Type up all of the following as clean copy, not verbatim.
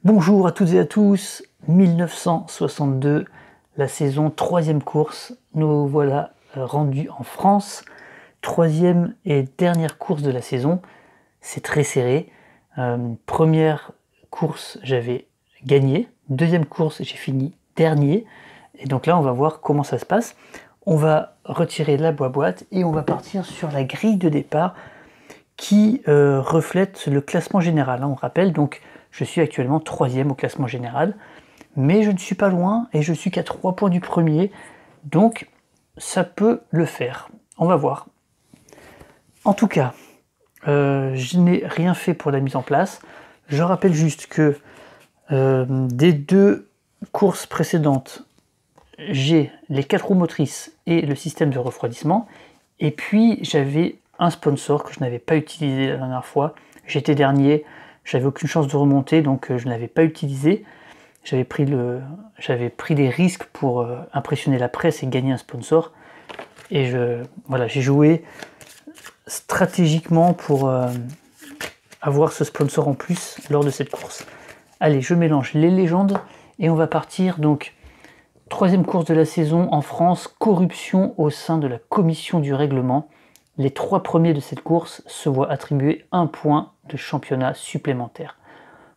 Bonjour à toutes et à tous, 1962, la saison, troisième course, nous voilà rendus en France, troisième et dernière course de la saison, c'est très serré. Première course, j'avais gagné, deuxième course, j'ai fini dernier, et donc là on va voir comment ça se passe. On va retirer la boîte et on va partir sur la grille de départ qui reflète le classement général. On rappelle donc, je suis actuellement troisième au classement général, mais je ne suis pas loin et je suis qu'à 3 points du premier, donc ça peut le faire. On va voir. En tout cas, je n'ai rien fait pour la mise en place. Je rappelle juste que des deux courses précédentes, j'ai les 4 roues motrices et le système de refroidissement, et puis j'avais un sponsor que je n'avais pas utilisé la dernière fois. J'étais dernier, j'avais aucune chance de remonter, donc je ne l'avais pas utilisé. J'avais pris des risques pour impressionner la presse et gagner un sponsor. Et voilà, j'ai joué stratégiquement pour avoir ce sponsor en plus lors de cette course. Allez, je mélange les légendes et on va partir donc. Troisième course de la saison en France, corruption au sein de la commission du règlement. Les 3 premiers de cette course se voient attribuer 1 point de championnat supplémentaire.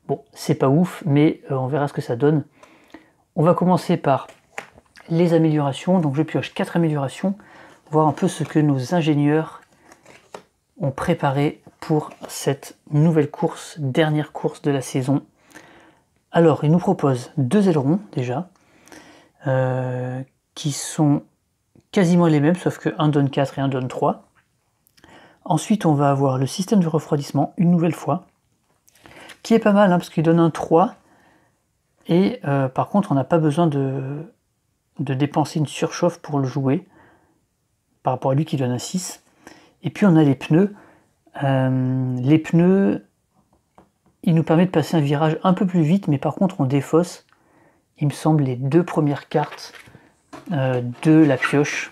Bon, c'est pas ouf, mais on verra ce que ça donne. On va commencer par les améliorations. Donc je pioche 4 améliorations, voir un peu ce que nos ingénieurs ont préparé pour cette nouvelle course, dernière course de la saison. Alors, ils nous proposent 2 ailerons déjà. Qui sont quasiment les mêmes, sauf que un donne 4 et un donne 3. Ensuite, on va avoir le système de refroidissement, une nouvelle fois, qui est pas mal, hein, parce qu'il donne un 3, et par contre, on n'a pas besoin de dépenser une surchauffe pour le jouer, par rapport à lui qui donne un 6. Et puis, on a les pneus. Les pneus, ils nous permettent de passer un virage un peu plus vite, mais par contre, on défausse, il me semble, les 2 premières cartes de la pioche.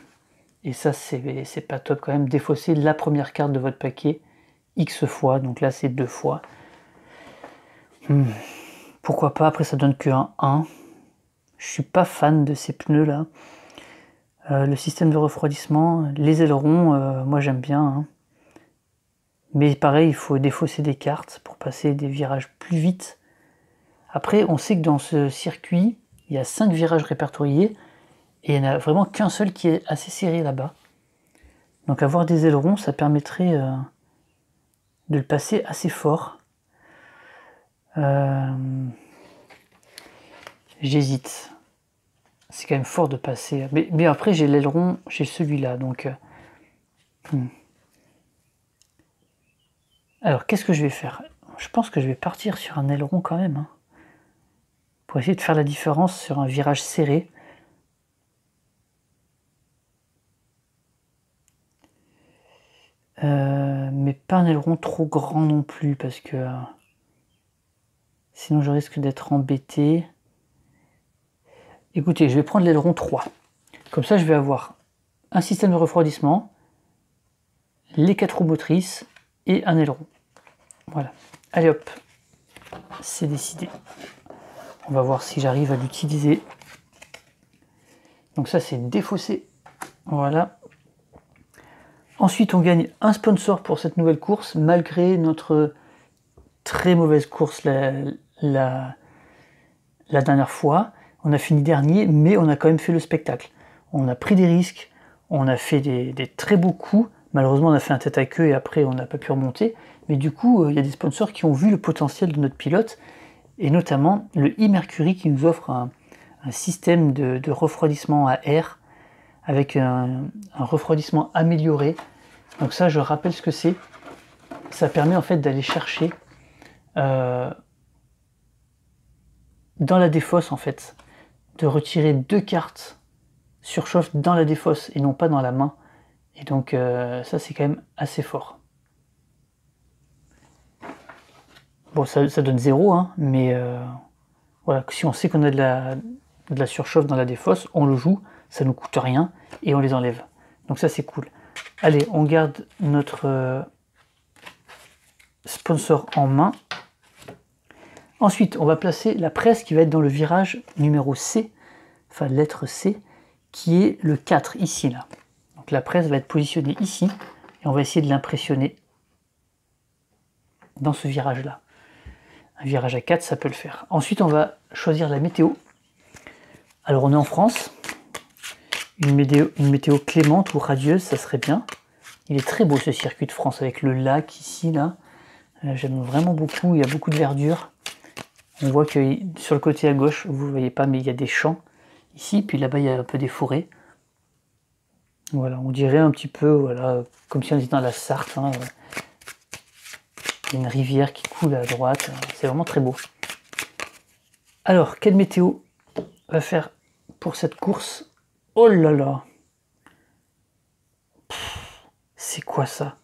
Et ça, c'est pas top quand même. Défausser la première carte de votre paquet X fois. Donc là, c'est 2 fois. Pourquoi pas? Après, ça donne que un 1. Je suis pas fan de ces pneus-là. Le système de refroidissement, les ailerons, moi j'aime bien. Hein. Mais pareil, il faut défausser des cartes pour passer des virages plus vite. Après, on sait que dans ce circuit, il y a 5 virages répertoriés. Et il n'y en a vraiment qu'un seul qui est assez serré là-bas. Donc avoir des ailerons, ça permettrait de le passer assez fort. J'hésite. C'est quand même fort de passer. Mais après, j'ai l'aileron, j'ai celui-là. Donc, Alors, qu'est-ce que je vais faire? Je pense que je vais partir sur un aileron quand même. Hein, pour essayer de faire la différence sur un virage serré. Mais pas un aileron trop grand non plus, parce que sinon je risque d'être embêté. Écoutez, je vais prendre l'aileron 3. Comme ça, je vais avoir un système de refroidissement, les 4 roues motrices et un aileron. Voilà. Allez hop, c'est décidé. On va voir si j'arrive à l'utiliser. Donc ça, c'est défaussé. Voilà. Ensuite, on gagne un sponsor pour cette nouvelle course, malgré notre très mauvaise course la dernière fois. On a fini dernier, mais on a quand même fait le spectacle. On a pris des risques, on a fait des très beaux coups. Malheureusement, on a fait un tête à queue et après, on n'a pas pu remonter. Mais du coup, il y a des sponsors qui ont vu le potentiel de notre pilote, et notamment le e-Mercury qui nous offre un système de refroidissement à air avec un refroidissement amélioré. Donc ça, je rappelle ce que c'est. Ça permet en fait d'aller chercher dans la défausse en fait, de retirer 2 cartes surchauffe dans la défausse et non pas dans la main. Et donc ça, c'est quand même assez fort. Bon, ça donne 0, hein, mais voilà, si on sait qu'on a de la surchauffe dans la défausse, on le joue, ça nous coûte rien et on les enlève. Donc ça, c'est cool. Allez, on garde notre sponsor en main. Ensuite, on va placer la presse qui va être dans le virage numéro C, enfin lettre C, qui est le 4, ici, là. Donc la presse va être positionnée ici, et on va essayer de l'impressionner dans ce virage-là. Un virage à 4, ça peut le faire. Ensuite, on va choisir la météo. Alors, on est en France. Une météo clémente ou radieuse, ça serait bien. Il est très beau ce circuit de France, avec le lac ici, là. J'aime vraiment beaucoup, il y a beaucoup de verdure. On voit que sur le côté à gauche, vous ne voyez pas, mais il y a des champs ici, puis là-bas, il y a un peu des forêts. Voilà, on dirait un petit peu, voilà, comme si on était dans la Sarthe. Hein. Il y a une rivière qui coule à droite, c'est vraiment très beau. Alors, quelle météo va faire pour cette course? Oh là là! C'est quoi ça?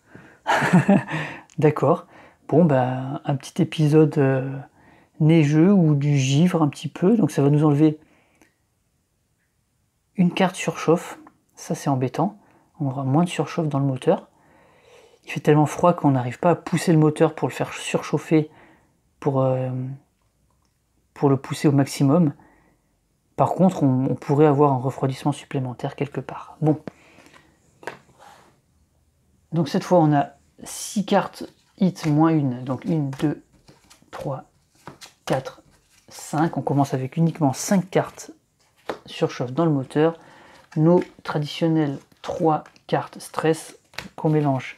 D'accord. Bon, bah, un petit épisode neigeux ou du givre un petit peu, donc ça va nous enlever une carte surchauffe. Ça, c'est embêtant. On aura moins de surchauffe dans le moteur. Il fait tellement froid qu'on n'arrive pas à pousser le moteur pour le faire surchauffer, pour le pousser au maximum. Par contre, on pourrait avoir un refroidissement supplémentaire quelque part. Bon. Donc cette fois, on a 6 cartes hit moins 1. Donc 1, 2, 3, 4, 5. On commence avec uniquement 5 cartes surchauffe dans le moteur. Nos traditionnelles 3 cartes stress qu'on mélange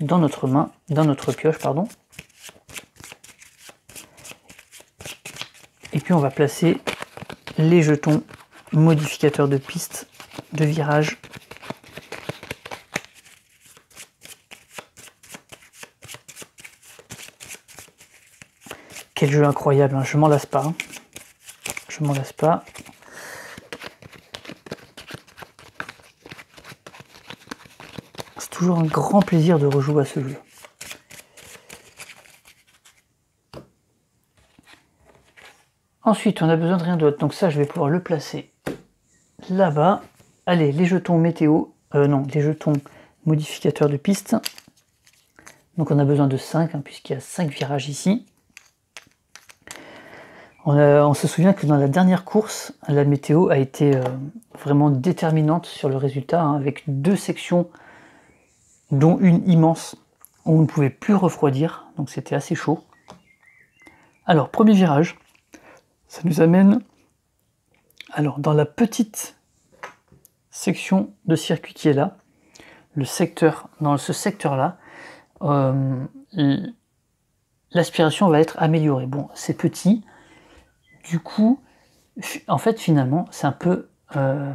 dans notre main, dans notre pioche, pardon. Et puis on va placer les jetons modificateurs de piste, de virage. Quel jeu incroyable, hein. Je m'en lasse pas. Hein. Je m'en lasse pas. C'est toujours un grand plaisir de rejouer à ce jeu. Ensuite, on a besoin de rien d'autre. Donc ça, je vais pouvoir le placer là-bas. Allez, les jetons météo. Les jetons modificateurs de piste. Donc on a besoin de 5, hein, puisqu'il y a 5 virages ici. On se souvient que dans la dernière course, la météo a été vraiment déterminante sur le résultat, hein, avec 2 sections, dont une immense, où on ne pouvait plus refroidir, donc c'était assez chaud. Alors, premier virage, ça nous amène dans la petite section de circuit qui est là, dans ce secteur-là, l'aspiration va être améliorée. Bon, c'est petit. Du coup, en fait, finalement, c'est un peu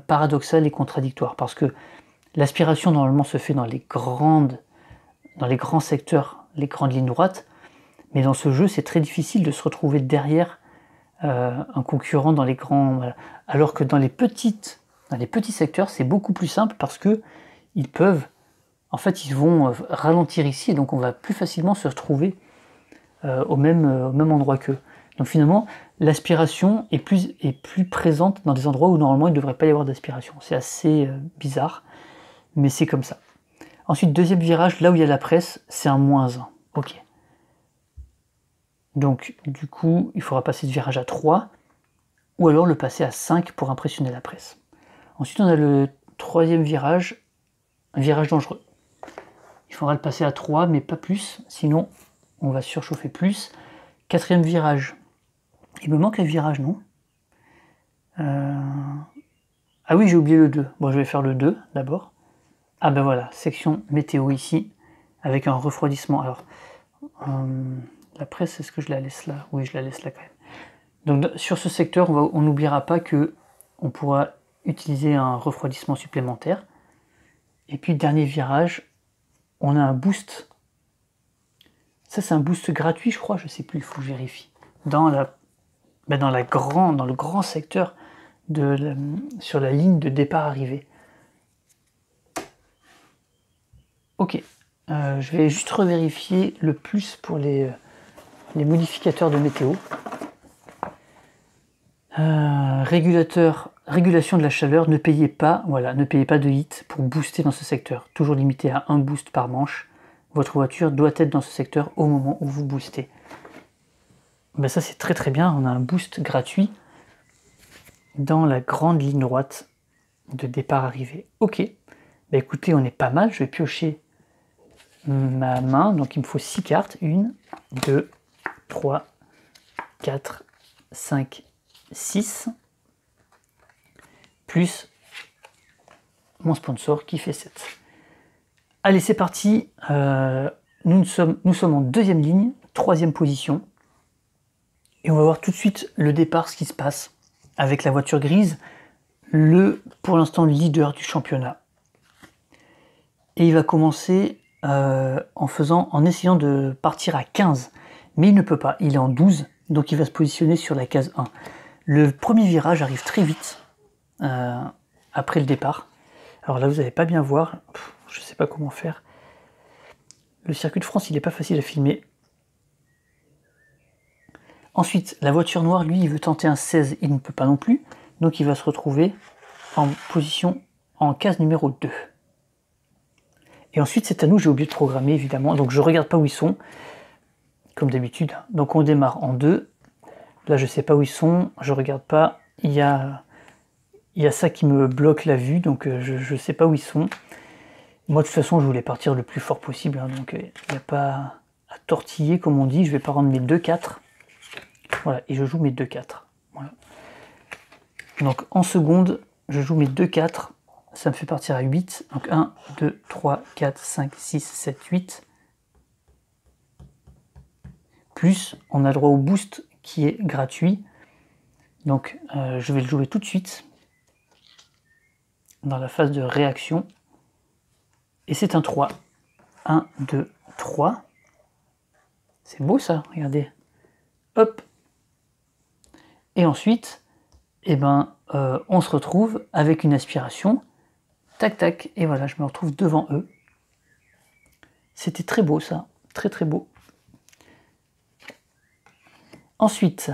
paradoxal et contradictoire, parce que l'aspiration, normalement, se fait dans les grands secteurs, les grandes lignes droites, mais dans ce jeu, c'est très difficile de se retrouver derrière un concurrent dans les grands... Voilà. Alors que dans les petits secteurs, c'est beaucoup plus simple, parce que ils vont ralentir ici, et donc on va plus facilement se retrouver au même endroit qu'eux. Donc finalement, l'aspiration est plus présente dans des endroits où normalement il ne devrait pas y avoir d'aspiration. C'est assez bizarre, mais c'est comme ça. Ensuite, deuxième virage, là où il y a la presse, c'est un -1. Ok. Donc du coup, il faudra passer ce virage à 3, ou alors le passer à 5 pour impressionner la presse. Ensuite, on a le troisième virage, un virage dangereux. Il faudra le passer à 3, mais pas plus, sinon on va surchauffer plus. Quatrième virage. Il me manque un virage, non? Ah oui, j'ai oublié le 2. Bon, je vais faire le 2 d'abord. Ah ben voilà, section météo ici, avec un refroidissement. Alors, la presse, est-ce que je la laisse là? Oui, je la laisse là quand même. Donc sur ce secteur, on n'oubliera pas que on pourra utiliser un refroidissement supplémentaire. Et puis, dernier virage, on a un boost. Ça, c'est un boost gratuit, je crois, je sais plus, il faut que je vérifie. Dans le grand secteur sur la ligne de départ-arrivée. Ok, je vais juste revérifier le plus pour les modificateurs de météo. Régulation de la chaleur, ne payez pas de hit pour booster dans ce secteur. Toujours limité à 1 boost par manche. Votre voiture doit être dans ce secteur au moment où vous boostez. ben ça c'est très très bien, on a un boost gratuit dans la grande ligne droite de départ-arrivée. Ok, ben écoutez, on est pas mal, je vais piocher ma main, donc il me faut 6 cartes, 1, 2, 3, 4, 5, 6, plus mon sponsor qui fait 7. Allez, c'est parti, nous sommes en deuxième ligne, troisième position, et on va voir tout de suite le départ, ce qui se passe avec la voiture grise, pour l'instant leader du championnat. Et il va commencer en essayant de partir à 15, mais il ne peut pas, il est en 12, donc il va se positionner sur la case 1. Le premier virage arrive très vite après le départ. Alors là, vous n'allez pas bien voir, je ne sais pas comment faire. Le circuit de France, il n'est pas facile à filmer. Ensuite, la voiture noire, lui, il veut tenter un 16, il ne peut pas non plus, donc il va se retrouver en position en case numéro 2. Et ensuite, c'est à nous, j'ai oublié de programmer, évidemment, donc je ne regarde pas où ils sont, comme d'habitude. Donc on démarre en 2, là je ne sais pas où ils sont, je ne regarde pas, il y a ça qui me bloque la vue, donc je ne sais pas où ils sont. Moi, de toute façon, je voulais partir le plus fort possible, hein, donc il n'y a pas à tortiller, comme on dit, je ne vais pas rendre mes 2-4. Voilà, et je joue mes 2-4. Voilà. Donc en seconde, je joue mes 2-4, ça me fait partir à 8. Donc 1, 2, 3, 4, 5, 6, 7, 8. Plus, on a le droit au boost qui est gratuit. Donc je vais le jouer tout de suite, dans la phase de réaction. Et c'est un 3. 1, 2, 3. C'est beau ça, regardez. Hop. Et ensuite, eh ben, on se retrouve avec une aspiration. Tac, tac. Et voilà, je me retrouve devant eux. C'était très beau ça. Très, très beau. Ensuite,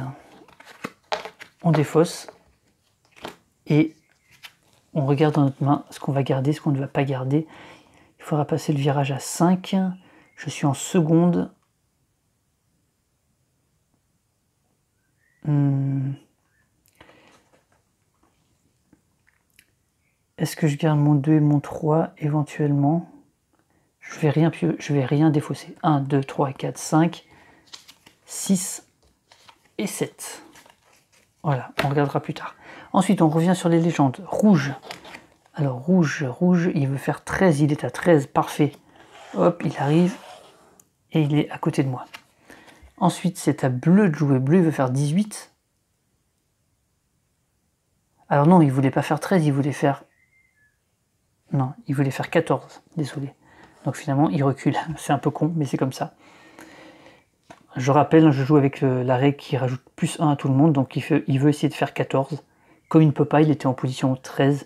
on défausse. Et on regarde dans notre main ce qu'on va garder, ce qu'on ne va pas garder. Il faudra passer le virage à 5. Je suis en seconde. Est-ce que je garde mon 2 et mon 3 éventuellement? Je vais rien défausser. 1, 2, 3, 4, 5, 6 et 7. Voilà, on regardera plus tard. Ensuite, on revient sur les légendes. Rouge. Alors, rouge, il veut faire 13, il est à 13, parfait. Hop, il arrive et il est à côté de moi. Ensuite, c'est à bleu de jouer. Bleu, il veut faire 18. Alors non, il voulait pas faire 13, il voulait faire... Non, il voulait faire 14, désolé. Donc finalement, il recule. C'est un peu con, mais c'est comme ça. Je rappelle, je joue avec la règle qui rajoute plus 1 à tout le monde, donc il veut essayer de faire 14. Comme il ne peut pas, il était en position 13,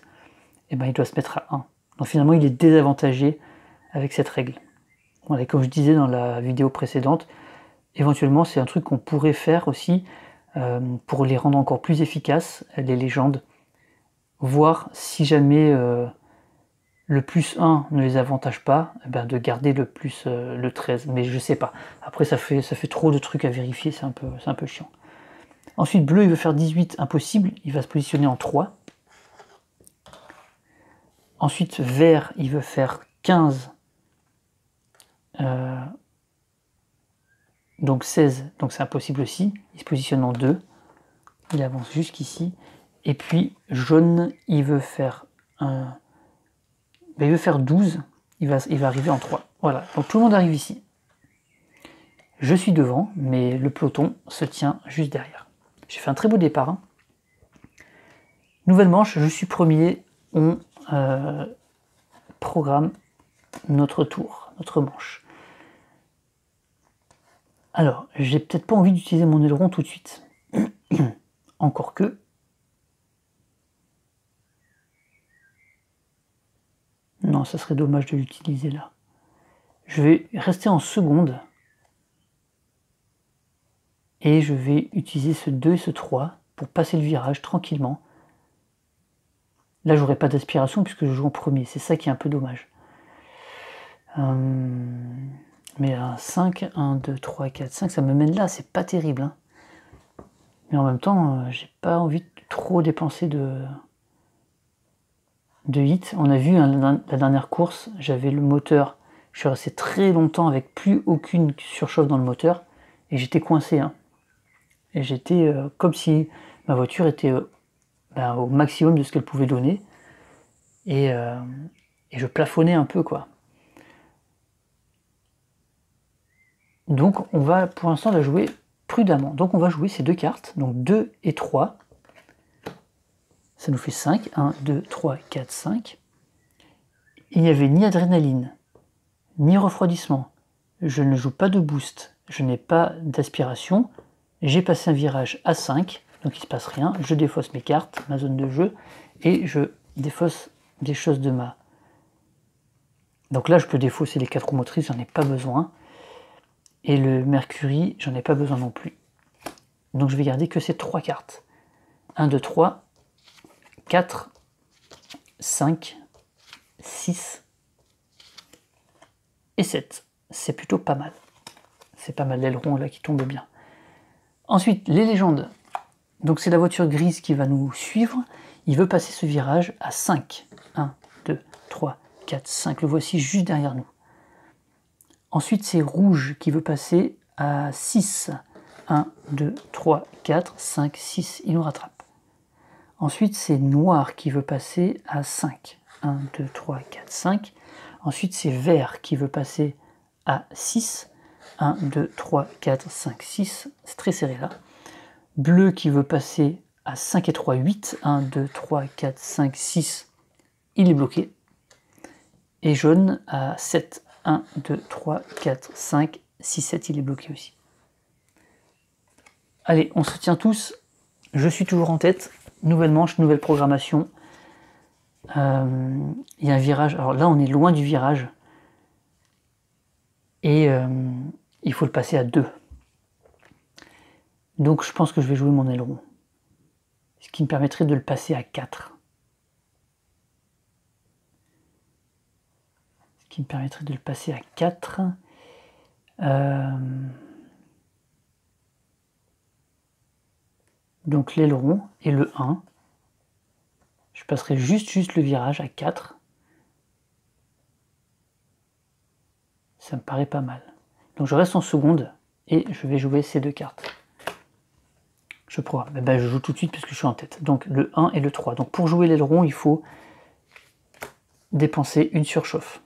et ben il doit se mettre à 1. Donc finalement, il est désavantagé avec cette règle. Voilà, comme je disais dans la vidéo précédente, éventuellement, c'est un truc qu'on pourrait faire aussi pour les rendre encore plus efficaces, les légendes. Voir si jamais le plus 1 ne les avantage pas, eh ben de garder le plus le 13, mais je sais pas. Après ça fait trop de trucs à vérifier, c'est un peu chiant. Ensuite bleu, il veut faire 18, impossible, il va se positionner en 3. Ensuite vert, il veut faire 15, donc 16, donc c'est impossible aussi, il se positionne en 2, il avance jusqu'ici. Et puis jaune, il veut faire il veut faire 12, il va arriver en 3. Voilà, donc tout le monde arrive ici. Je suis devant, mais le peloton se tient juste derrière. J'ai fait un très beau départ. Hein. Nouvelle manche, je suis premier. On programme notre tour, notre manche. Alors, j'ai peut-être pas envie d'utiliser mon aileron tout de suite. Encore que. Non, ça serait dommage de l'utiliser là. Je vais rester en seconde. Et je vais utiliser ce 2 et ce 3 pour passer le virage tranquillement. Là, j'aurai pas d'aspiration puisque je joue en premier. C'est ça qui est un peu dommage. Mais un 5, 1, 2, 3, 4, 5, ça me mène là. C'est pas terrible. Hein. Mais en même temps, j'ai pas envie de trop dépenser de hits. On a vu la dernière course, j'avais le moteur, je suis resté très longtemps avec plus aucune surchauffe dans le moteur, et j'étais coincé. Hein. Et j'étais comme si ma voiture était au maximum de ce qu'elle pouvait donner, et je plafonnais un peu, quoi. Donc on va pour l'instant la jouer prudemment. Donc on va jouer ces deux cartes, donc 2 et 3. Ça nous fait 5. 1, 2, 3, 4, 5. Il n'y avait ni adrénaline, ni refroidissement. Je ne joue pas de boost. Je n'ai pas d'aspiration. J'ai passé un virage à 5, donc il ne se passe rien. Je défausse mes cartes, ma zone de jeu, et je défausse des choses de ma... Donc là, je peux défausser les 4 roues motrices, j'en ai pas besoin. Et le Mercury, j'en ai pas besoin non plus. Donc je vais garder que ces 3 cartes. 1, 2, 3, 4, 5, 6 et 7. C'est plutôt pas mal. C'est pas mal l'aileron là qui tombe bien. Ensuite, les légendes. Donc c'est la voiture grise qui va nous suivre. Il veut passer ce virage à 5. 1, 2, 3, 4, 5. Le voici juste derrière nous. Ensuite, c'est rouge qui veut passer à 6. 1, 2, 3, 4, 5, 6. Il nous rattrape. Ensuite, c'est noir qui veut passer à 5. 1, 2, 3, 4, 5. Ensuite, c'est vert qui veut passer à 6. 1, 2, 3, 4, 5, 6. C'est très serré là. Bleu qui veut passer à 5 et 3, 8. 1, 2, 3, 4, 5, 6. Il est bloqué. Et jaune à 7. 1, 2, 3, 4, 5, 6, 7. Il est bloqué aussi. Allez, on se tient tous. Je suis toujours en tête. Nouvelle manche, nouvelle programmation. Il y a un virage. Alors là, on est loin du virage. Et il faut le passer à 2. Donc je pense que je vais jouer mon aileron. Ce qui me permettrait de le passer à 4. Ce qui me permettrait de le passer à 4. Donc l'aileron et le 1. Je passerai juste le virage à 4. Ça me paraît pas mal. Donc je reste en seconde et je vais jouer ces deux cartes. Je programme. Ben, je joue tout de suite parce que je suis en tête. Donc le 1 et le 3. Donc pour jouer l'aileron, il faut dépenser une surchauffe.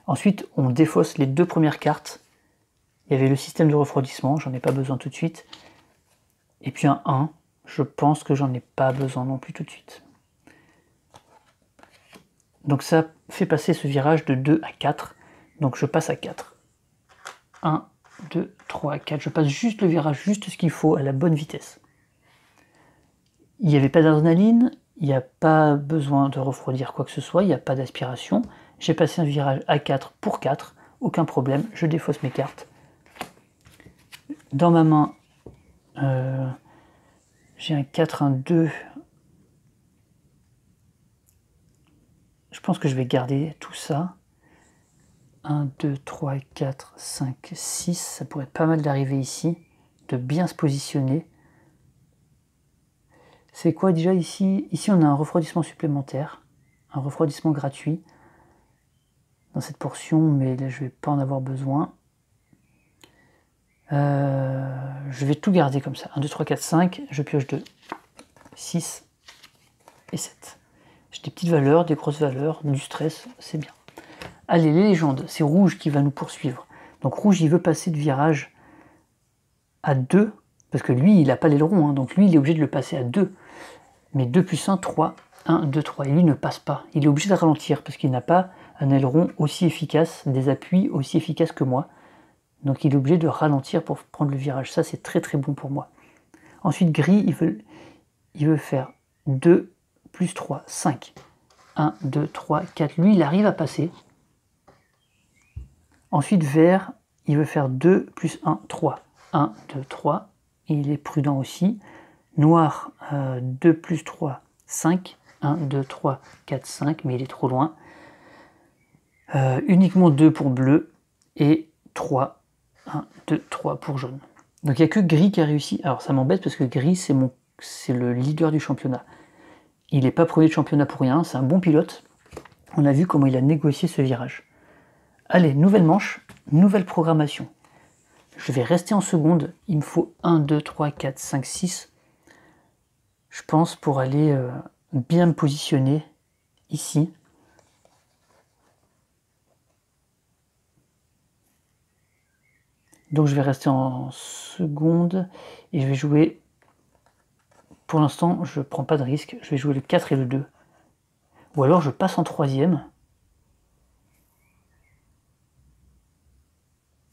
Ensuite, on défausse les 2 premières cartes. Il y avait le système de refroidissement, j'en ai pas besoin tout de suite. Et puis un 1, je pense que j'en ai pas besoin non plus tout de suite. Donc ça fait passer ce virage de 2 à 4. Donc je passe à 4. 1, 2, 3, 4. Je passe juste le virage, juste ce qu'il faut, à la bonne vitesse. Il n'y avait pas d'adrénaline, il n'y a pas besoin de refroidir quoi que ce soit, il n'y a pas d'aspiration. J'ai passé un virage à 4 pour 4, aucun problème, je défausse mes cartes. Dans ma main, j'ai un 4, un 2. Je pense que je vais garder tout ça. 1, 2, 3, 4, 5, 6. Ça pourrait être pas mal d'arriver ici, de bien se positionner. C'est quoi déjà ici? Ici, on a un refroidissement supplémentaire, un refroidissement gratuit dans cette portion, mais là, je ne vais pas en avoir besoin. Je vais tout garder comme ça. 1, 2, 3, 4, 5. Je pioche 2, 6 et 7. J'ai des petites valeurs, des grosses valeurs, du stress, c'est bien. Allez, les légendes, c'est rouge qui va nous poursuivre. Donc rouge, il veut passer de virage à 2, parce que lui, il n'a pas l'aileron, hein, donc lui, il est obligé de le passer à 2. Mais 2 plus 1, 3, 1, 2, 3. Et lui ne passe pas. Il est obligé de ralentir, parce qu'il n'a pas un aileron aussi efficace, des appuis aussi efficaces que moi. Donc il est obligé de ralentir pour prendre le virage. Ça, c'est très très bon pour moi. Ensuite, gris, il veut faire 2 plus 3, 5. 1, 2, 3, 4. Lui, il arrive à passer. Ensuite, vert, il veut faire 2 plus 1, 3. 1, 2, 3. Et il est prudent aussi. Noir, 2 plus 3, 5. 1, 2, 3, 4, 5. Mais il est trop loin. Uniquement 2 pour bleu. Et 3. 1, 2, 3 pour jaune. Donc il n'y a que gris qui a réussi. Alors ça m'embête parce que gris, c'est mon c'est le leader du championnat. Il n'est pas premier de championnat pour rien, c'est un bon pilote. On a vu comment il a négocié ce virage. Allez, nouvelle manche, nouvelle programmation. Je vais rester en seconde, il me faut 1, 2, 3, 4, 5, 6. Je pense pour aller bien me positionner ici. Donc je vais rester en seconde et je vais jouer, pour l'instant je ne prends pas de risque, je vais jouer le 4 et le 2. Ou alors je passe en troisième.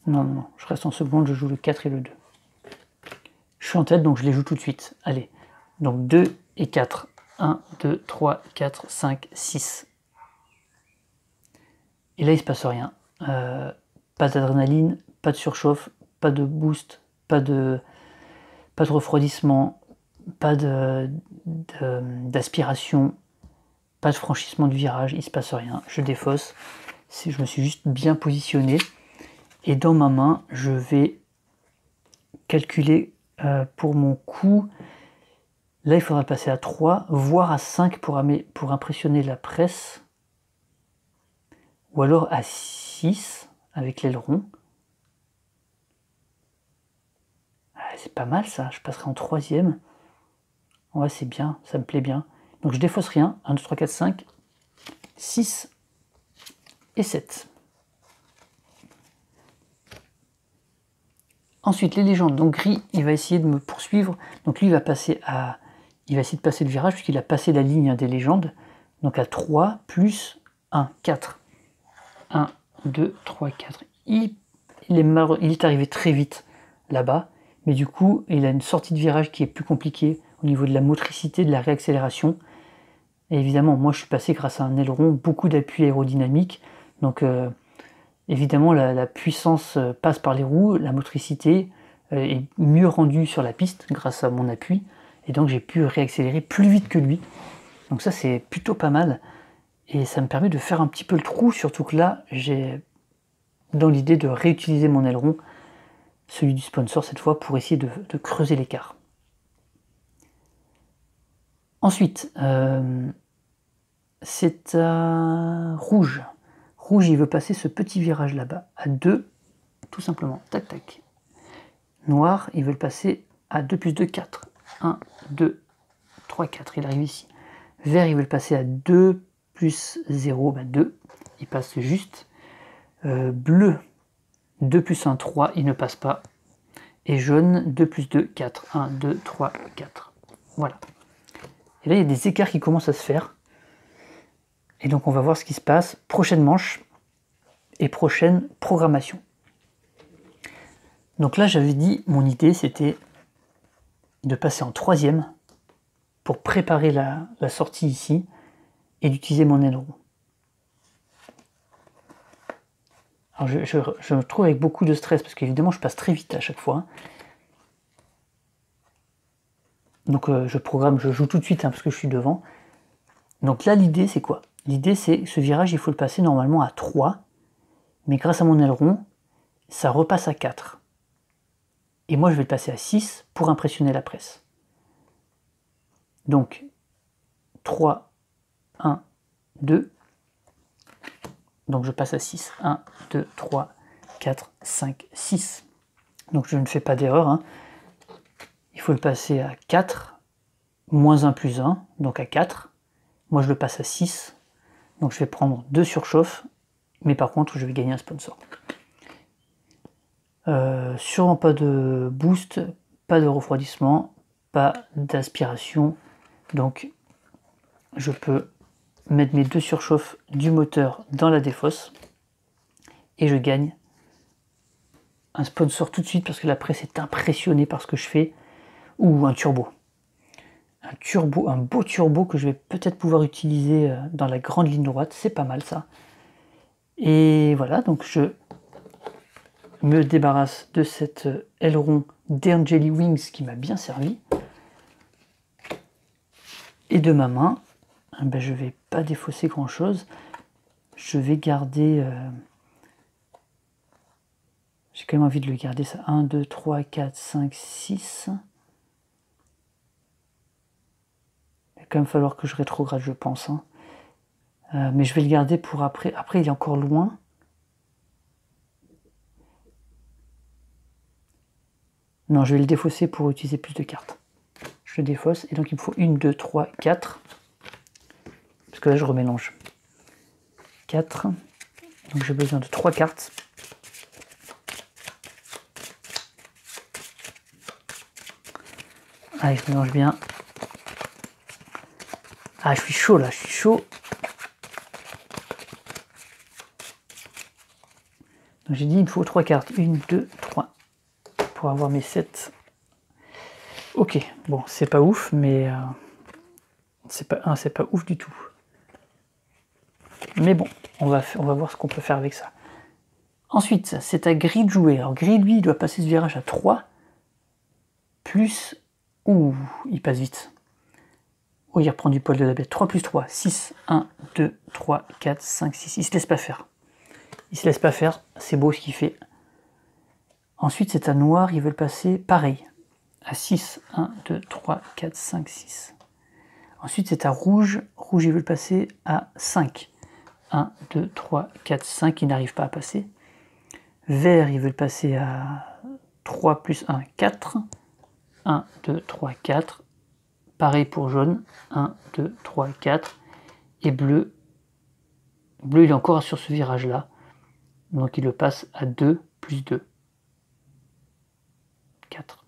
Non, non, non, je reste en seconde, je joue le 4 et le 2. Je suis en tête, donc je les joue tout de suite. Allez, donc 2 et 4. 1, 2, 3, 4, 5, 6. Et là, il ne se passe rien. Pas d'adrénaline, pas de surchauffe, pas de boost, pas de refroidissement, pas d'aspiration, pas de franchissement du virage, il ne se passe rien. Je défausse. Je me suis juste bien positionné. Et dans ma main, je vais calculer pour mon coup. Là, il faudra passer à 3, voire à 5 pour impressionner la presse. Ou alors à 6 avec l'aileron. Ah, c'est pas mal ça, je passerai en troisième. Ouais, c'est bien, ça me plaît bien. Donc je défausse rien. 1, 2, 3, 4, 5, 6 et 7. Ensuite, les légendes. Donc Gris, il va essayer de me poursuivre. Donc lui, il va essayer de passer le virage puisqu'il a passé la ligne des légendes. Donc à 3 plus 1, 4. 1, 2, 3, 4. Il est arrivé très vite là-bas. Mais du coup, il a une sortie de virage qui est plus compliquée au niveau de la motricité, de la réaccélération. Et évidemment, moi je suis passé grâce à un aileron, beaucoup d'appui aérodynamique. Donc évidemment, la puissance passe par les roues, la motricité est mieux rendue sur la piste grâce à mon appui. Et donc j'ai pu réaccélérer plus vite que lui. Donc ça c'est plutôt pas mal. Et ça me permet de faire un petit peu le trou, surtout que là, j'ai dans l'idée de réutiliser mon aileron, celui du sponsor cette fois, pour essayer de creuser l'écart. Ensuite, c'est à Rouge. Rouge, il veut passer ce petit virage là-bas, à 2, tout simplement, tac tac. Noir, il veut le passer à 2 plus 2, 4. 1, 2, 3, 4, il arrive ici. Vert, il veut le passer à 2 plus 0, 2, il passe juste. Bleu, 2 plus 1, 3, il ne passe pas. Et jaune, 2 plus 2, 4. 1, 2, 3, 4. Voilà. Et là, il y a des écarts qui commencent à se faire. Et donc, on va voir ce qui se passe. Prochaine manche et prochaine programmation. Donc là, j'avais dit, mon idée, c'était de passer en troisième pour préparer la sortie ici et d'utiliser mon aileron. Alors je me trouve avec beaucoup de stress parce qu'évidemment je passe très vite à chaque fois. Donc je joue tout de suite parce que je suis devant. Donc là l'idée c'est quoi? L'idée c'est ce virage il faut le passer normalement à 3, mais grâce à mon aileron, ça repasse à 4. Et moi je vais le passer à 6 pour impressionner la presse. Donc 3, 1, 2. Donc je passe à 6. 1, 2, 3, 4, 5, 6. Donc je ne fais pas d'erreur. Il faut le passer à 4, moins 1 plus 1, donc à 4. Moi je le passe à 6. Donc je vais prendre 2 surchauffes, mais par contre je vais gagner un sponsor. Sûrement pas de boost, pas de refroidissement, pas d'aspiration. Donc je peux mettre mes 2 surchauffes du moteur dans la défausse et je gagne un sponsor tout de suite parce que la presse est impressionnée par ce que je fais. Ou un turbo. Un beau turbo que je vais peut-être pouvoir utiliser dans la grande ligne droite. C'est pas mal ça. Et voilà, donc je me débarrasse de cet aileron d'Angeli Wings qui m'a bien servi. Et de ma main, je vais pas défausser grand chose. Je vais garder... j'ai quand même envie de le garder ça. 1, 2, 3, 4, 5, 6. quand même falloir que je rétrograde, je pense. Hein. Mais je vais le garder pour après. Après, il est encore loin. Non, je vais le défausser pour utiliser plus de cartes. Je le défausse. Et donc, il me faut 1, 2, 3, 4. Parce que là, je remélange. 4. Donc, j'ai besoin de 3 cartes. Allez, je mélange bien. Ah, je suis chaud là, je suis chaud. Donc j'ai dit il me faut 3 cartes. 1, 2, 3. Pour avoir mes 7. Ok, bon, c'est pas ouf, mais c'est pas ouf du tout. Mais bon, on va voir ce qu'on peut faire avec ça. Ensuite, c'est à Gris de jouer. Alors Gris, lui, il doit passer ce virage à 3. Plus... Ouh, il passe vite. Oh, il reprend du poil de la bête. 3 plus 3, 6. 1, 2, 3, 4, 5, 6. Il se laisse pas faire. Il se laisse pas faire. C'est beau ce qu'il fait. Ensuite, c'est à Noir. Ils veulent passer pareil. À 6. 1, 2, 3, 4, 5, 6. Ensuite, c'est à Rouge. Rouge, ils veulent passer à 5. 1, 2, 3, 4, 5. Ils n'arrivent pas à passer. Vert, ils veulent passer à 3 plus 1, 4. 1, 2, 3, 4. Pareil pour jaune. 1, 2, 3, 4. Et bleu. Bleu, il est encore sur ce virage-là. Donc, il le passe à 2 plus 2. 4.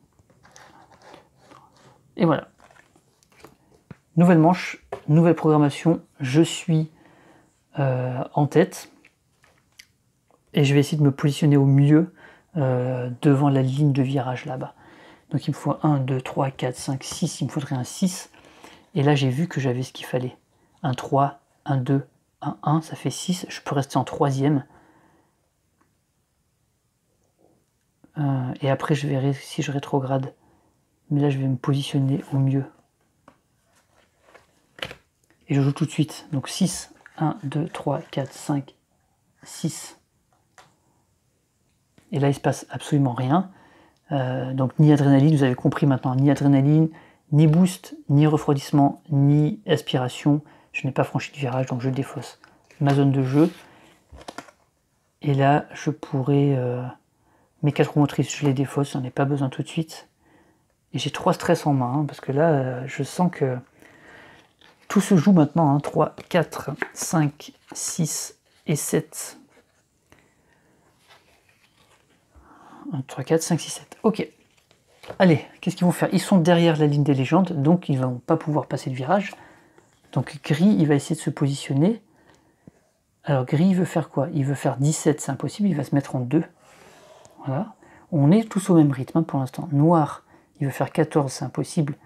Et voilà. Nouvelle manche, nouvelle programmation. Je suis en tête. Et je vais essayer de me positionner au mieux devant la ligne de virage là-bas. Donc il me faut 1, 2, 3, 4, 5, 6. Il me faudrait un 6. Et là, j'ai vu que j'avais ce qu'il fallait. Un 3, un 2, un 1. Ça fait 6. Je peux rester en troisième. Et après, je verrai si je rétrograde. Mais là, je vais me positionner au mieux. Et je joue tout de suite. Donc 6, 1, 2, 3, 4, 5, 6. Et là, il ne se passe absolument rien. Donc ni adrénaline, vous avez compris maintenant, ni adrénaline, ni boost, ni refroidissement, ni aspiration. Je n'ai pas franchi de virage, donc je défausse ma zone de jeu. Et là, je pourrais... mes 4 roues motrices, je les défausse, j'en ai pas besoin tout de suite. Et j'ai 3 stress en main, hein, parce que là, je sens que tout se joue maintenant. Hein, 3, 4, 5, 6 et 7. 1, 3, 4, 5, 6, 7. Ok. Allez, qu'est-ce qu'ils vont faire? Ils sont derrière la ligne des légendes, donc ils ne vont pas pouvoir passer le virage. Donc Gris, il va essayer de se positionner. Alors Gris, il veut faire quoi? Il veut faire 17, c'est impossible, il va se mettre en 2. Voilà. On est tous au même rythme hein, pour l'instant. Noir, il veut faire 14, c'est impossible.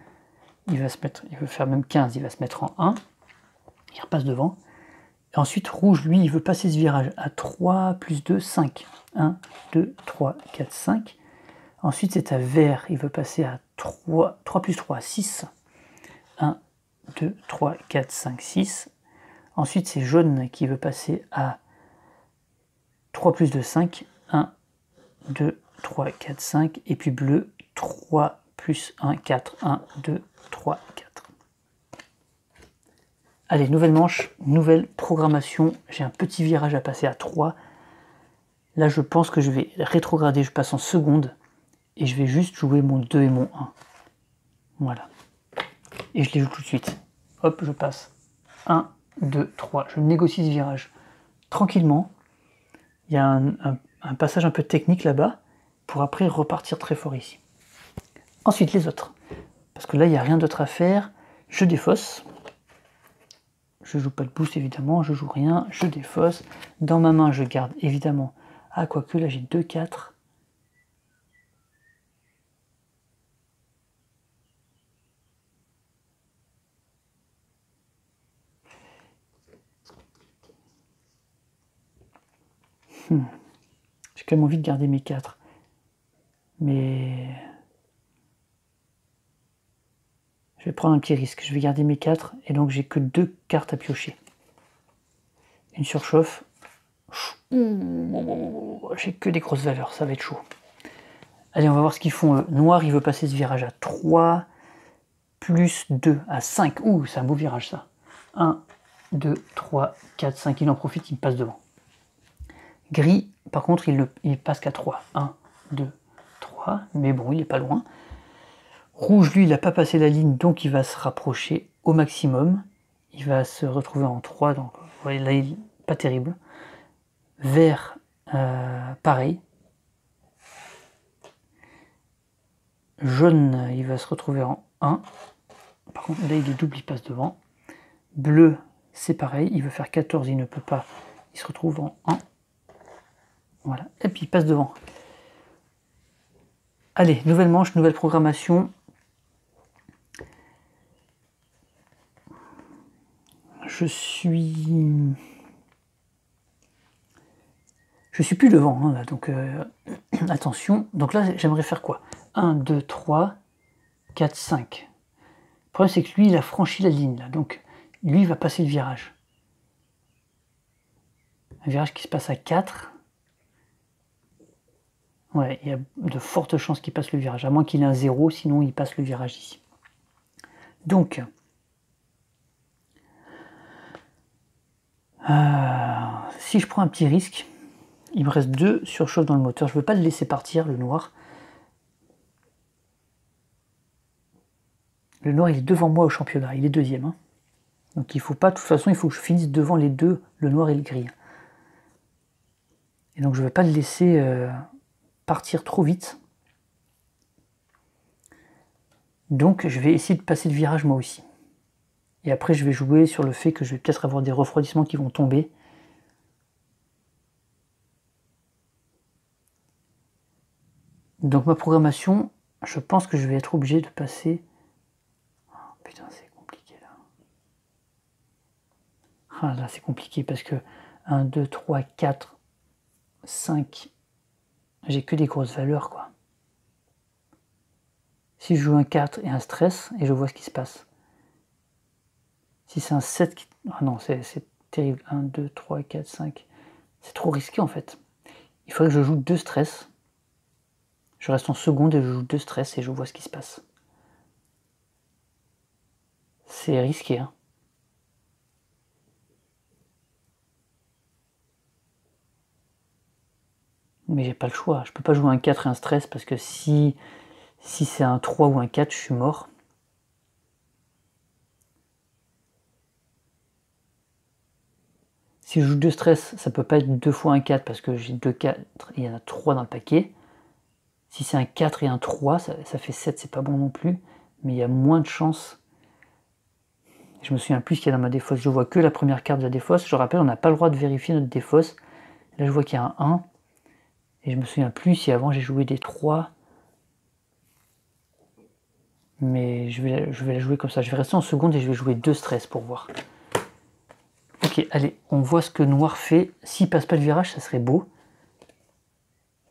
Il veut faire même 15, il va se mettre en 1. Il repasse devant. Et ensuite, Rouge, lui, il veut passer ce virage à 3 plus 2, 5. 1, 2, 3, 4, 5. Ensuite, c'est à Vert, il veut passer à 3 plus 3, 6. 1, 2, 3, 4, 5, 6. Ensuite, c'est Jaune qui veut passer à 3 plus 2, 5. 1, 2, 3, 4, 5. Et puis Bleu, 3 plus 1, 4. 1, 2, 3, 4. Allez, nouvelle manche, nouvelle programmation. J'ai un petit virage à passer à 3. Là, je pense que je vais rétrograder, je passe en seconde. Et je vais juste jouer mon 2 et mon 1. Voilà. Et je les joue tout de suite. Hop, je passe. 1, 2, 3. Je négocie ce virage tranquillement. Il y a un passage un peu technique là-bas, pour après repartir très fort ici. Ensuite, les autres. Parce que là, il n'y a rien d'autre à faire. Je défausse. Je joue pas de boost, évidemment. Je joue rien. Je défausse. Dans ma main, je garde, évidemment. Ah, quoique, là, j'ai 2, 4. J'ai quand même envie de garder mes 4. Mais... je vais prendre un petit risque. Je vais garder mes 4 et donc j'ai que 2 cartes à piocher. Une surchauffe. J'ai que des grosses valeurs, ça va être chaud. Allez, on va voir ce qu'ils font. Noir, il veut passer ce virage à 3. plus 2 à 5. Ouh, c'est un beau virage ça. 1, 2, 3, 4, 5. Il en profite, il me passe devant. Gris, par contre, il passe qu'à 3. 1, 2, 3. Mais bon, il n'est pas loin. Rouge, lui, il n'a pas passé la ligne, donc il va se rapprocher au maximum. Il va se retrouver en 3, donc ouais, là, il n'est pas terrible. Vert, pareil. Jaune, il va se retrouver en 1. Par contre, là, il est double, il passe devant. Bleu, c'est pareil, il veut faire 14, il ne peut pas. Il se retrouve en 1. Voilà, et puis il passe devant. Allez, nouvelle manche, nouvelle programmation. Je suis plus devant, hein, là, donc attention. Donc là, j'aimerais faire quoi? 1, 2, 3, 4, 5. Le problème, c'est que lui, il a franchi la ligne, là. Donc, lui, il va passer le virage. Un virage qui se passe à 4. Ouais, il y a de fortes chances qu'il passe le virage. À moins qu'il ait un 0, sinon il passe le virage ici. Donc, si je prends un petit risque, il me reste 2 surchauffe dans le moteur. Je ne veux pas le laisser partir, le noir. Le noir, il est devant moi au championnat. Il est deuxième. Hein. Donc il faut pas, de toute façon, il faut que je finisse devant les deux, le noir et le gris. Et donc je ne vais pas le laisser partir trop vite. Donc je vais essayer de passer le virage moi aussi. Et après je vais jouer sur le fait que je vais peut-être avoir des refroidissements qui vont tomber. Donc ma programmation, je pense que je vais être obligé de passer... Oh, putain, c'est compliqué là. Ah là, c'est compliqué parce que 1, 2, 3, 4, 5... J'ai que des grosses valeurs, quoi. Si je joue un 4 et un stress, et je vois ce qui se passe. Si c'est un 7 qui... Ah non, c'est terrible. 1, 2, 3, 4, 5... C'est trop risqué, en fait. Il faudrait que je joue 2 stress. Je reste en seconde et je joue 2 stress et je vois ce qui se passe. C'est risqué, hein. Mais j'ai pas le choix. Je peux pas jouer un 4 et un stress parce que si c'est un 3 ou un 4, je suis mort. Si je joue 2 stress, ça peut pas être 2 fois un 4 parce que j'ai 2 4 et il y en a 3 dans le paquet. Si c'est un 4 et un 3, ça fait 7, c'est pas bon non plus. Mais il y a moins de chances. Je me souviens plus ce qu'il y a dans ma défausse. Je vois que la première carte de la défausse. Je rappelle, on n'a pas le droit de vérifier notre défausse. Là, je vois qu'il y a un 1. Et je me souviens plus si avant j'ai joué des 3. Mais je vais la jouer comme ça. Je vais rester en seconde et je vais jouer 2 stress pour voir. Ok, allez, on voit ce que noir fait. S'il passe pas le virage, ça serait beau.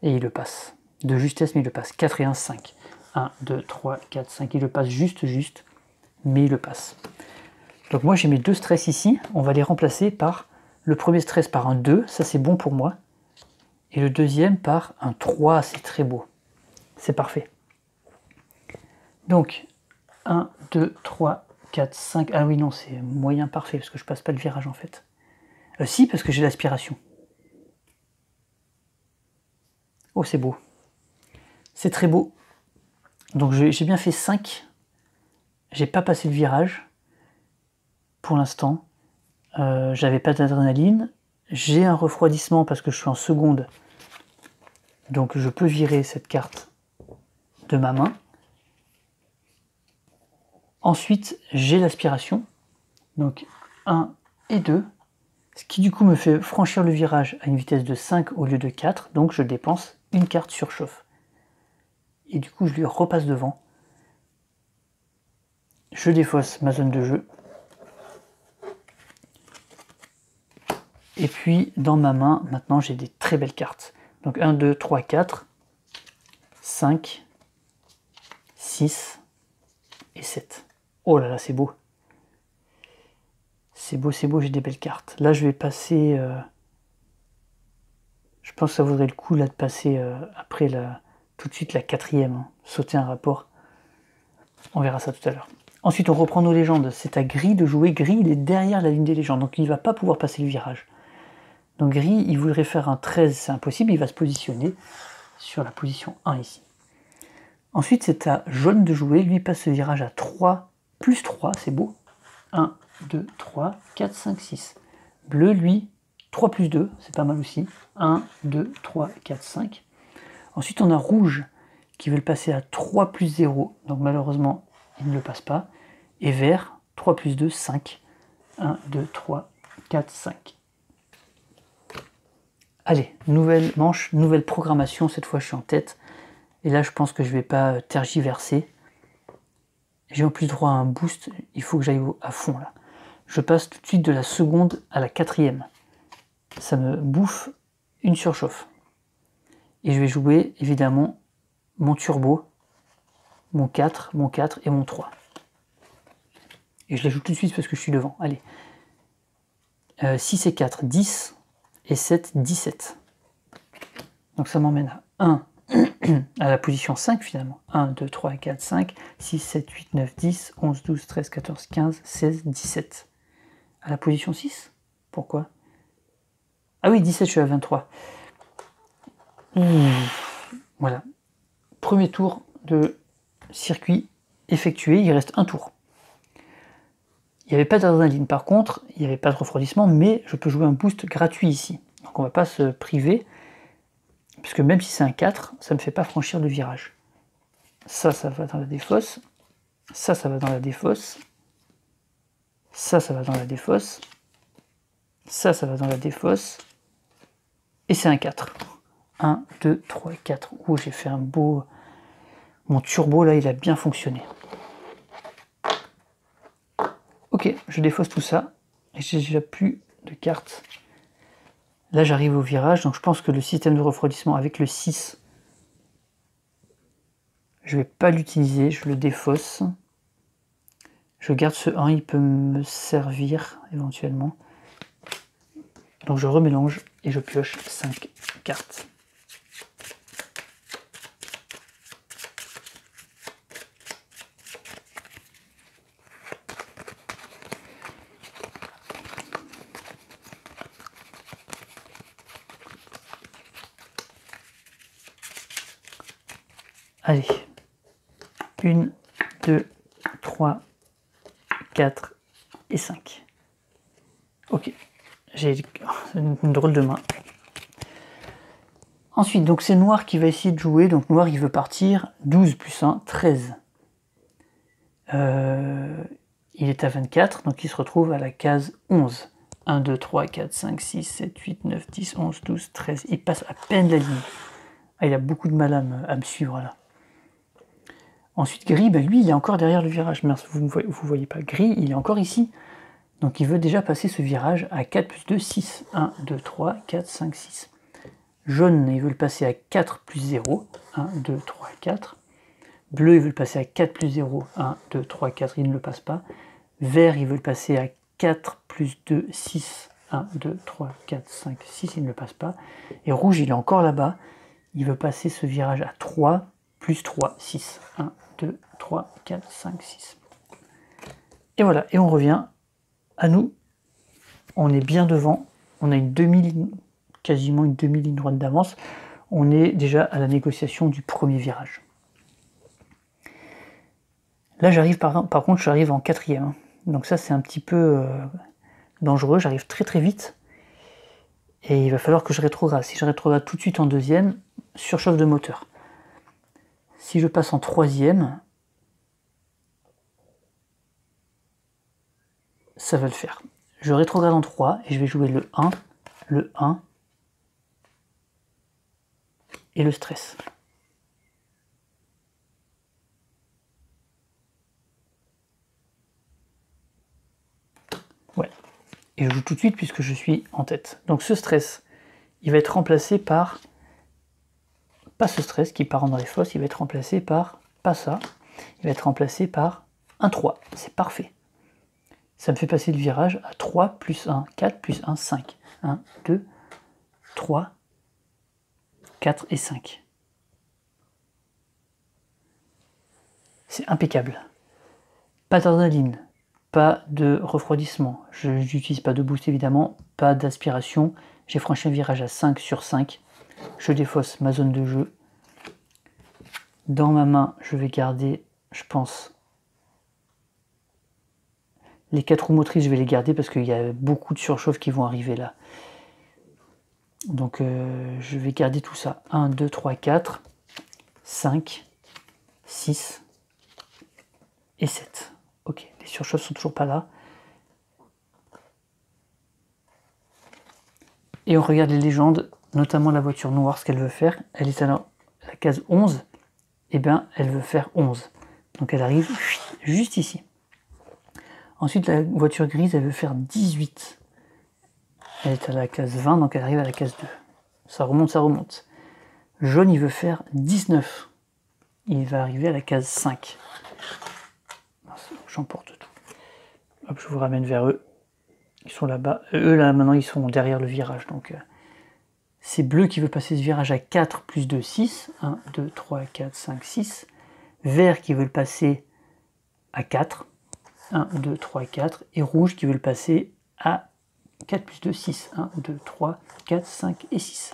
Et il le passe. De justesse, mais il le passe. 4 et 1, 5. 1, 2, 3, 4, 5. Il le passe juste, mais il le passe. Donc moi j'ai mes 2 stress ici. On va les remplacer par le premier stress par un 2. Ça c'est bon pour moi. Et le deuxième par un 3. C'est très beau. C'est parfait. Donc 1, 2, 3, 4, 5. Ah oui, non, c'est moyen parfait parce que je passe pas le virage en fait. Si, parce que j'ai l'aspiration. Oh, c'est beau. C'est très beau. Donc j'ai bien fait 5. J'ai pas passé le virage. Pour l'instant. J'avais pas d'adrénaline. J'ai un refroidissement parce que je suis en seconde. Donc je peux virer cette carte de ma main. Ensuite, j'ai l'aspiration. Donc 1 et 2. Ce qui du coup me fait franchir le virage à une vitesse de 5 au lieu de 4. Donc je dépense une carte surchauffe. Et du coup je lui repasse devant. Je défausse ma zone de jeu. Et puis dans ma main, maintenant j'ai des très belles cartes. Donc 1, 2, 3, 4, 5, 6 et 7. Oh là là, c'est beau. C'est beau, j'ai des belles cartes. Là je vais passer... Je pense que ça vaudrait le coup là de passer tout de suite la 4e. Hein, sauter un rapport. On verra ça tout à l'heure. Ensuite, on reprend nos légendes. C'est à Gris de jouer. Gris, il est derrière la ligne des légendes, donc il ne va pas pouvoir passer le virage. Donc Gris, il voudrait faire un 13, c'est impossible, il va se positionner sur la position 1 ici. Ensuite, c'est à Jaune de jouer. Lui passe ce virage à 3, plus 3, c'est beau. 1, 2, 3, 4, 5, 6. Bleu, lui, 3 plus 2, c'est pas mal aussi. 1, 2, 3, 4, 5. Ensuite, on a Rouge qui veut le passer à 3 plus 0. Donc malheureusement, il ne le passe pas. Et Vert, 3 plus 2, 5. 1, 2, 3, 4, 5. Allez, nouvelle manche, nouvelle programmation. Cette fois, je suis en tête. Et là, je pense que je ne vais pas tergiverser. J'ai en plus droit à un boost. Il faut que j'aille à fond là. Je passe tout de suite de la seconde à la quatrième. Ça me bouffe une surchauffe. Et je vais jouer évidemment mon turbo, mon 4 et mon 3. Et je l'ajoute tout de suite parce que je suis devant. Allez. 6 et 4, 10. Et 7, 17. Donc ça m'emmène à 1, à la position 5 finalement. 1, 2, 3, 4, 5, 6, 7, 8, 9, 10, 11, 12, 13, 14, 15, 16, 17. À la position 6 ? Pourquoi ? Ah oui, 17, je suis à 23. Voilà. Premier tour de circuit effectué, il reste un tour. Il n'y avait pas d'adrénaline, par contre, il n'y avait pas de refroidissement, mais je peux jouer un boost gratuit ici. Donc on ne va pas se priver, puisque même si c'est un 4, ça ne me fait pas franchir le virage. Ça va dans la défausse. Ça va dans la défausse. Ça va dans la défausse. Ça va dans la défausse. Et c'est un 4. 1, 2, 3, 4. Oh, j'ai fait un beau... Mon turbo, là, il a bien fonctionné. Ok, je défausse tout ça. Et j'ai déjà plus de cartes. Là, j'arrive au virage. Donc, je pense que le système de refroidissement avec le 6, je ne vais pas l'utiliser. Je le défausse. Je garde ce 1, il peut me servir éventuellement. Donc, je remélange et je pioche 5 cartes. Allez, 1, 2, 3, 4 et 5. Ok, j'ai une drôle de main. Ensuite, donc c'est Noir qui va essayer de jouer. Donc Noir, il veut partir. 12 plus 1, 13. Il est à 24, donc il se retrouve à la case 11. 1, 2, 3, 4, 5, 6, 7, 8, 9, 10, 11, 12, 13. Il passe à peine la ligne. Ah, il a beaucoup de mal à me suivre là. Ensuite, Gris, ben lui, il est encore derrière le virage. Mince, vous ne voyez pas. Gris, il est encore ici. Donc il veut déjà passer ce virage à 4 plus 2, 6. 1, 2, 3, 4, 5, 6. Jaune, il veut le passer à 4 plus 0. 1, 2, 3, 4. Bleu, il veut le passer à 4 plus 0. 1, 2, 3, 4. Il ne le passe pas. Vert, il veut le passer à 4 plus 2, 6. 1, 2, 3, 4, 5, 6. Il ne le passe pas. Et Rouge, il est encore là-bas. Il veut passer ce virage à 3 plus 3, 6. 1, 2, 3, 4, 5, 6. Et voilà, et on revient à nous. On est bien devant. On a une demi-ligne, quasiment une demi-ligne droite d'avance. On est déjà à la négociation du premier virage. Là, j'arrive par contre, j'arrive en quatrième. Donc ça, c'est un petit peu dangereux. J'arrive très très vite. Et il va falloir que je rétrograde. Si je rétrograde tout de suite en deuxième, surchauffe de moteur. Si je passe en troisième, ça va le faire. Je rétrograde en 3 et je vais jouer le 1 et le stress. Ouais. Et je joue tout de suite puisque je suis en tête. Donc ce stress, il va être remplacé par... Pas ce stress qui part dans les fosses, il va être remplacé par... Pas ça. Il va être remplacé par un 3. C'est parfait. Ça me fait passer le virage à 3 plus 1, 4 plus 1, 5. 1, 2, 3, 4 et 5. C'est impeccable. Pas d'adrénaline, pas de refroidissement, je n'utilise pas de boost évidemment, pas d'aspiration, j'ai franchi un virage à 5 sur 5, je défausse ma zone de jeu. Dans ma main, je vais garder, je pense, les 4 roues motrices, je vais les garder parce qu'il y a beaucoup de surchauffe qui vont arriver là. Donc je vais garder tout ça. 1, 2, 3, 4, 5, 6 et 7. Ok, les surchauffes sont toujours pas là. Et on regarde les légendes, notamment la voiture noire, ce qu'elle veut faire. Elle est à la case 11. Et bien, elle veut faire 11. Donc elle arrive juste ici. Ensuite, la voiture grise, elle veut faire 18. Elle est à la case 20, donc elle arrive à la case 2. Ça remonte, ça remonte. Jaune, il veut faire 19. Il va arriver à la case 5. J'emporte tout. Hop, je vous ramène vers eux. Ils sont là-bas. Eux, là, maintenant, ils sont derrière le virage. Donc, c'est bleu qui veut passer ce virage à 4 plus 2, 6. 1, 2, 3, 4, 5, 6. Vert qui veut le passer à 4. 1, 2, 3, 4. Et rouge qui veut le passer à 4 plus 2, 6. 1, 2, 3, 4, 5 et 6.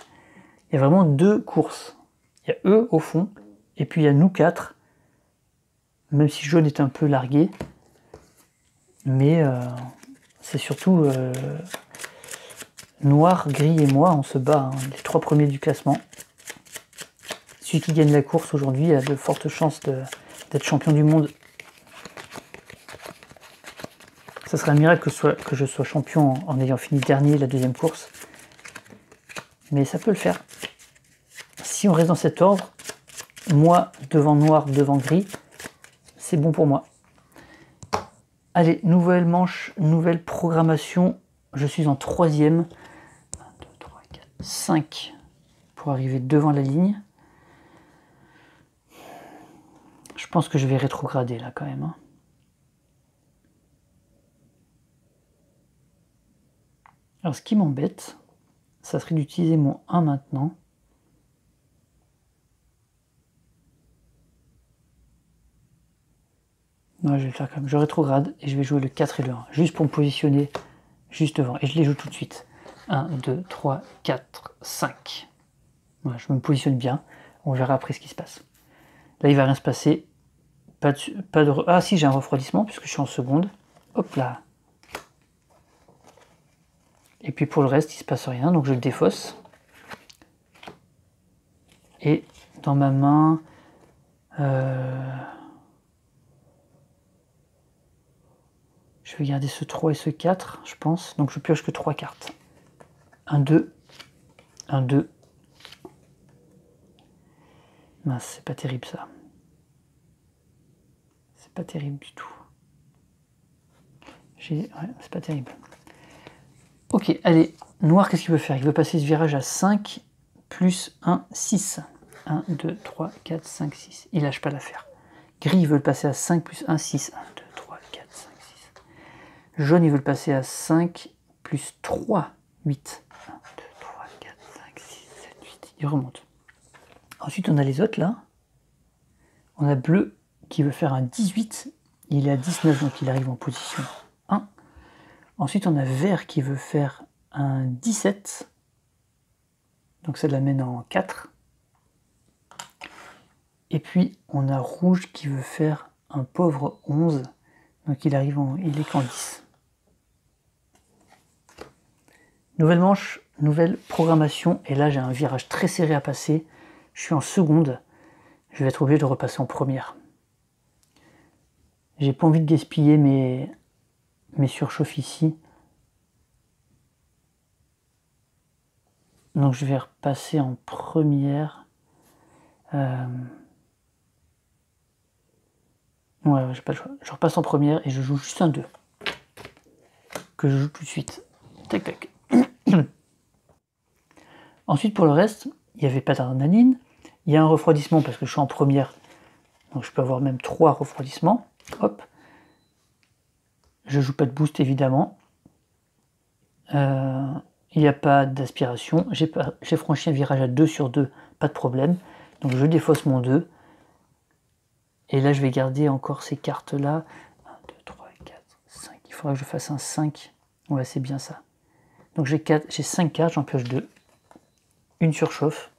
Il y a vraiment 2 courses. Il y a eux au fond. Et puis il y a nous 4. Même si jaune est un peu largué. Mais c'est surtout noir, gris et moi, on se bat. Hein, les 3 premiers du classement. Celui qui gagne la course aujourd'hui a de fortes chances d'être champion du monde. Ça serait un miracle que je sois champion en ayant fini dernier la deuxième course. Mais ça peut le faire. Si on reste dans cet ordre, moi devant noir, devant gris, c'est bon pour moi. Allez, nouvelle manche, nouvelle programmation. Je suis en 3e. 1, 2, 3, 4, 5 pour arriver devant la ligne. Je pense que je vais rétrograder là quand même. Hein. Alors ce qui m'embête, ça serait d'utiliser mon 1 maintenant. Non, je vais le faire quand même. Je rétrograde et je vais jouer le 4 et le 1, juste pour me positionner juste devant. Et je les joue tout de suite. 1, 2, 3, 4, 5. Voilà, je me positionne bien. On verra après ce qui se passe. Là, il va rien se passer. Pas de... Ah si, j'ai un refroidissement puisque je suis en seconde. Hop là. Et puis pour le reste, il se passe rien. Donc je le défausse. Et dans ma main... Je vais garder ce 3 et ce 4, je pense. Donc je pioche que 3 cartes. 1, 2. 1, 2. Mince, c'est pas terrible ça. C'est pas terrible du tout. Ouais, c'est pas terrible. Ok, allez. Noir, qu'est-ce qu'il veut faire? Il veut passer ce virage à 5 plus 1, 6. 1, 2, 3, 4, 5, 6. Il lâche pas l'affaire. Gris, il veut le passer à 5 plus 1, 6. 1, 2, 3, 4, 5, 6. Jaune, il veut le passer à 5 plus 3, 8. 1, 2, 3, 4, 5, 6, 7, 8. Il remonte. Ensuite, on a les autres là. On a bleu qui veut faire un 18. Il est à 19, donc il arrive en position 1. Ensuite, on a vert qui veut faire un 17. Donc ça l'amène en 4. Et puis, on a rouge qui veut faire un pauvre 11. Donc il est qu'en 10. Nouvelle manche, nouvelle programmation. Et là, j'ai un virage très serré à passer. Je suis en seconde. Je vais être obligé de repasser en première. J'ai pas envie de gaspiller mes surchauffes ici. Donc je vais repasser en première. Ouais, j'ai pas le choix. Je repasse en première et je joue juste un 2. Que je joue tout de suite. Tac tac. Ensuite pour le reste, il n'y avait pas d'adrénaline. Il y a un refroidissement parce que je suis en première. Donc je peux avoir même 3 refroidissements. Hop. Je joue pas de boost évidemment. Il n'y a pas d'aspiration. J'ai franchi un virage à 2 sur 2. Pas de problème. Donc je défausse mon 2. Et là je vais garder encore ces cartes là. 1, 2, faudrait que je fasse un 5. Ouais, c'est bien ça. Donc j'ai 5 cartes, j'en pioche 2. Une surchauffe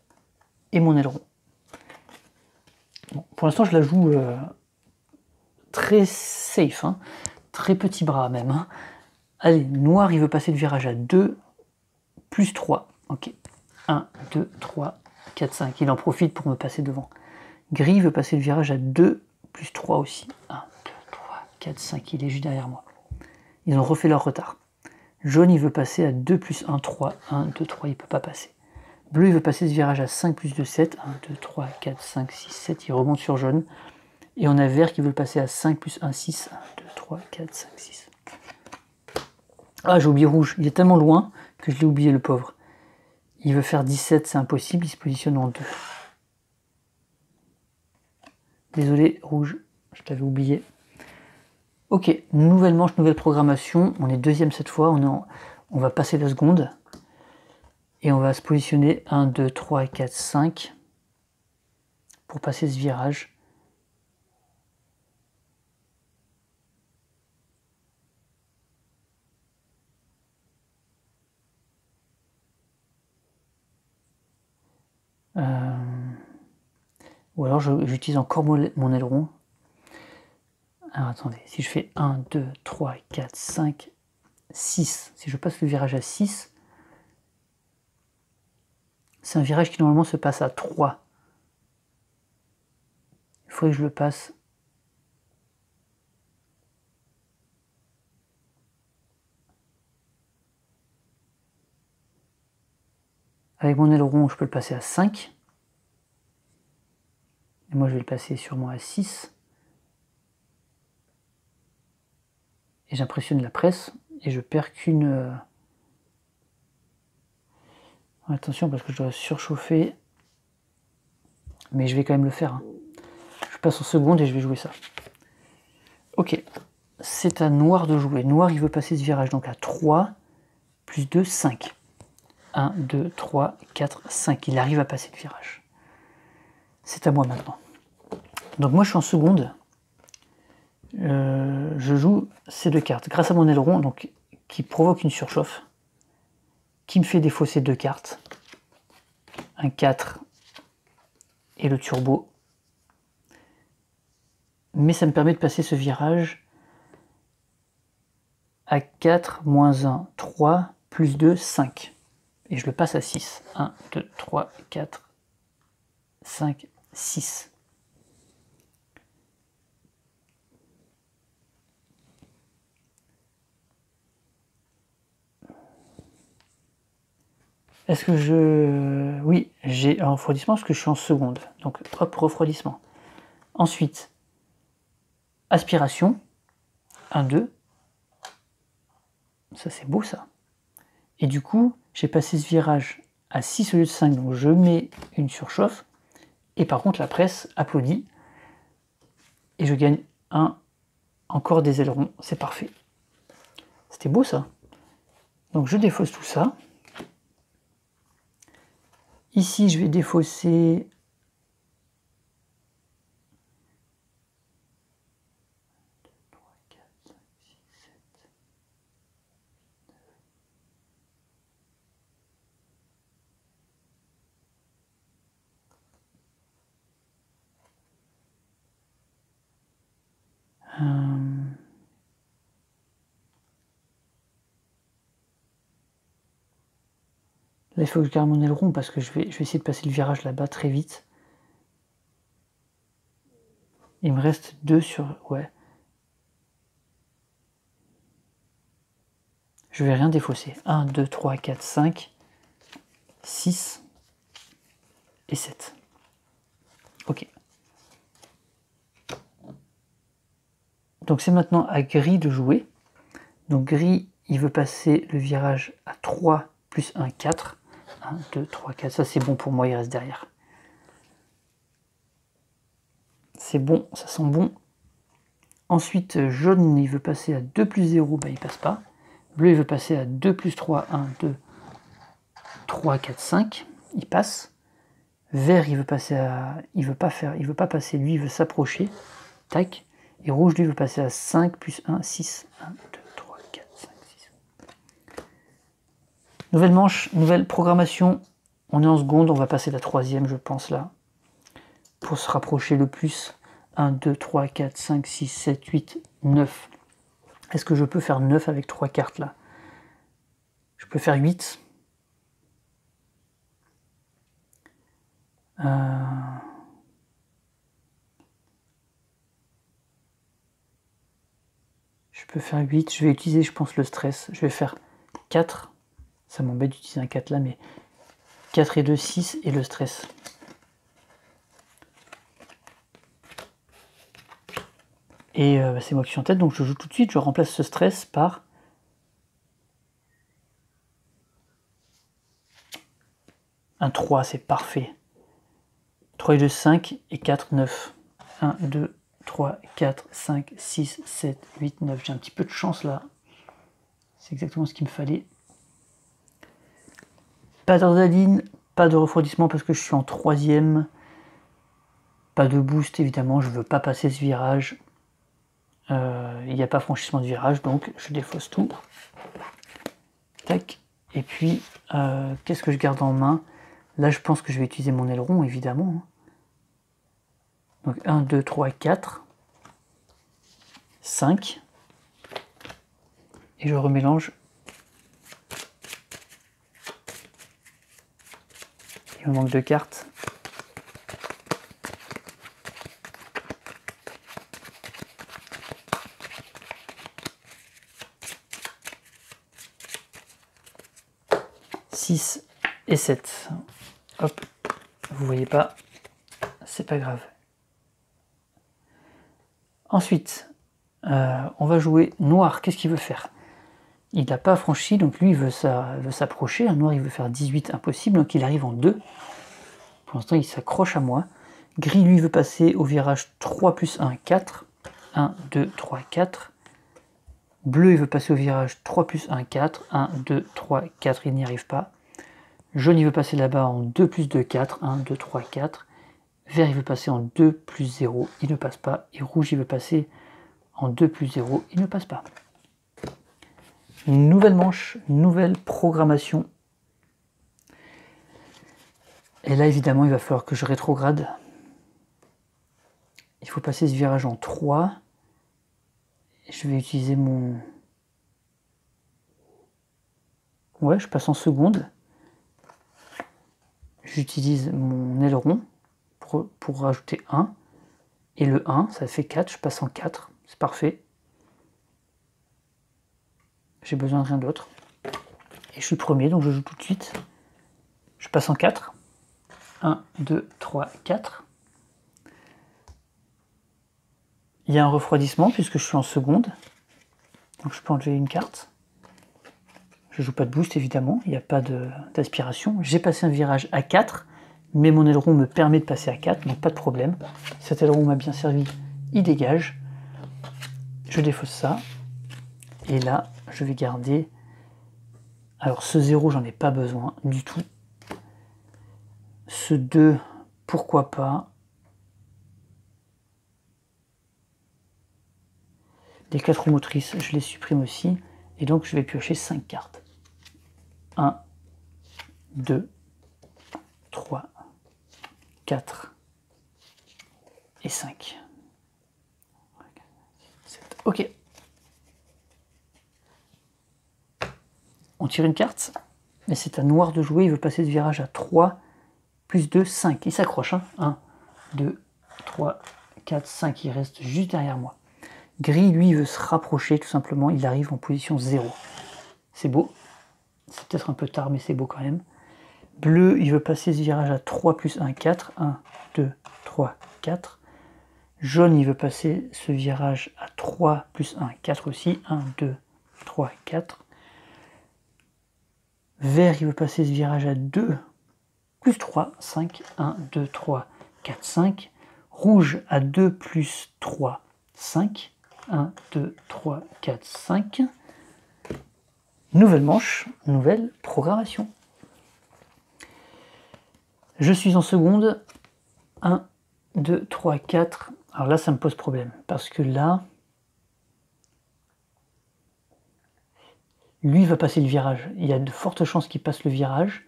et mon aileron. Bon, pour l'instant, je la joue très safe, hein. Très petit bras même. Hein. Allez, noir, il veut passer le virage à 2, plus 3. Ok. 1, 2, 3, 4, 5. Il en profite pour me passer devant. Gris veut passer le virage à 2, plus 3 aussi. 1, 2, 3, 4, 5. Il est juste derrière moi. Ils ont refait leur retard. Jaune, il veut passer à 2 plus 1, 3. 1, 2, 3, il ne peut pas passer. Bleu, il veut passer ce virage à 5 plus 2, 7. 1, 2, 3, 4, 5, 6, 7. Il remonte sur jaune. Et on a vert qui veut le passer à 5 plus 1, 6. 1, 2, 3, 4, 5, 6. Ah, j'ai oublié rouge. Il est tellement loin que je l'ai oublié, le pauvre. Il veut faire 17, c'est impossible. Il se positionne en 2. Désolé, rouge. Je t'avais oublié. Ok, nouvelle manche, nouvelle programmation. On est deuxième cette fois. On va passer la seconde. Et on va se positionner 1, 2, 3, 4, 5 pour passer ce virage. Ou alors j'utilise encore mon aileron. Alors attendez, si je fais 1, 2, 3, 4, 5, 6, si je passe le virage à 6, c'est un virage qui normalement se passe à 3. Il faudrait que je le passe. Avec mon aileron, je peux le passer à 5. Et moi, je vais le passer sûrement à 6. Et j'impressionne la presse. Et je perds qu'une... Attention, parce que je dois surchauffer. Mais je vais quand même le faire. Hein. Je passe en seconde et je vais jouer ça. Ok. C'est à noir de jouer. Noir, il veut passer ce virage. Donc à 3, plus 2, 5. 1, 2, 3, 4, 5. Il arrive à passer le virage. C'est à moi maintenant. Donc moi, je suis en seconde. Je joue ces 2 cartes. Grâce à mon aileron, donc, qui provoque une surchauffe, qui me fait défausser 2 cartes. Un 4 et le turbo. Mais ça me permet de passer ce virage à 4, moins 1, 3, plus 2, 5. Et je le passe à 6. 1, 2, 3, 4, 5, 6. Est-ce que je... Oui, j'ai un refroidissement parce que je suis en seconde. Donc, hop, refroidissement. Ensuite, aspiration. 1, 2. Ça, c'est beau, ça. Et du coup, j'ai passé ce virage à 6 au lieu de 5. Donc, je mets une surchauffe. Et par contre, la presse applaudit. Et je gagne encore des ailerons. C'est parfait. C'était beau, ça. Donc, je défausse tout ça. Ici, je vais défausser... Là, il faut que je garde mon aileron parce que je vais essayer de passer le virage là-bas très vite. Il me reste 2 sur... Ouais. Je vais rien défausser. 1, 2, 3, 4, 5, 6 et 7. Ok. Donc c'est maintenant à gris de jouer. Donc gris, il veut passer le virage à 3 plus 1, 4. 1, 2, 3, 4. Ça c'est bon pour moi, il reste derrière. C'est bon, ça sent bon. Ensuite, jaune, il veut passer à 2 plus 0, bah, il passe pas. Bleu, il veut passer à 2 plus 3, 1, 2, 3, 4, 5. Il passe. Vert, il veut passer à... Il veut pas passer, lui, il veut s'approcher. Tac. Et rouge, lui, veut passer à 5 plus 1, 6. 1, 2, 3, Nouvelle manche, nouvelle programmation. On est en seconde, on va passer la troisième, je pense, là. Pour se rapprocher le plus. 1, 2, 3, 4, 5, 6, 7, 8, 9. Est-ce que je peux faire 9 avec 3 cartes, là? Je peux faire 8. Je peux faire 8. Je vais utiliser, je pense, le stress. Je vais faire 4. Ça m'embête d'utiliser un 4 là, mais 4 et 2, 6 et le stress. Et c'est moi qui suis en tête, donc je joue tout de suite. Je remplace ce stress par un 3, c'est parfait. 3 et 2, 5 et 4, 9. 1, 2, 3, 4, 5, 6, 7, 8, 9. J'ai un petit peu de chance là. C'est exactement ce qu'il me fallait. Pas d'adrénaline, pas de refroidissement parce que je suis en troisième. Pas de boost évidemment, je ne veux pas passer ce virage. Il n'y a pas franchissement de virage, donc je défausse tout. Tac. Et puis, qu'est-ce que je garde en main? Là, je pense que je vais utiliser mon aileron, évidemment. Donc 1, 2, 3, 4, 5. Et je remélange. Il me manque 2 cartes. Et 7. Hop, vous voyez pas, c'est pas grave. Ensuite, on va jouer noir. Qu'est-ce qu'il veut faire? Il n'a pas franchi, donc lui il veut s'approcher. Un noir il veut faire 18, impossible, donc il arrive en 2. Pour l'instant il s'accroche à moi. Gris lui veut passer au virage 3 plus 1, 4. 1, 2, 3, 4. Bleu il veut passer au virage 3 plus 1, 4. 1, 2, 3, 4, il n'y arrive pas. Jaune, il veut passer là-bas en 2 plus 2, 4. 1, 2, 3, 4. Vert, il veut passer en 2 plus 0. Il ne passe pas. Et rouge, il veut passer en 2 plus 0. Il ne passe pas. Nouvelle manche, nouvelle programmation. Et là, évidemment, il va falloir que je rétrograde. Il faut passer ce virage en 3. Je vais utiliser mon... Ouais, je passe en seconde. J'utilise mon aileron pour rajouter 1. Et le 1, ça fait 4, je passe en 4. C'est parfait. J'ai besoin de rien d'autre. Et je suis premier, donc je joue tout de suite. Je passe en 4. 1, 2, 3, 4. Il y a un refroidissement puisque je suis en seconde. Donc je peux enlever une carte. Je joue pas de boost évidemment, il n'y a pas d'aspiration. J'ai passé un virage à 4, mais mon aileron me permet de passer à 4, donc pas de problème. Cet aileron m'a bien servi, il dégage. Je défausse ça. Et là, je vais garder... Alors ce 0, j'en ai pas besoin du tout. Ce 2, pourquoi pas. Les 4 roues motrices, je les supprime aussi. Et donc je vais piocher 5 cartes. 1, 2, 3, 4 et 5. 7. Ok. On tire une carte, mais c'est à noir de jouer. Il veut passer ce virage à 3, plus 2, 5. Il s'accroche. Hein. 1, 2, 3, 4, 5. Il reste juste derrière moi. Gris, lui, veut se rapprocher tout simplement. Il arrive en position 0. C'est beau. C'est peut-être un peu tard, mais c'est beau quand même. Bleu, il veut passer ce virage à 3 plus 1, 4. 1, 2, 3, 4. Jaune, il veut passer ce virage à 3 plus 1, 4 aussi. 1, 2, 3, 4. Vert, il veut passer ce virage à 2 plus 3, 5. 1, 2, 3, 4, 5. Rouge à 2 plus 3, 5. 1, 2, 3, 4, 5. Nouvelle manche, nouvelle programmation. Je suis en seconde. 1, 2, 3, 4. Alors là, ça me pose problème. Parce que là, Lui va passer le virage. Il y a de fortes chances qu'il passe le virage.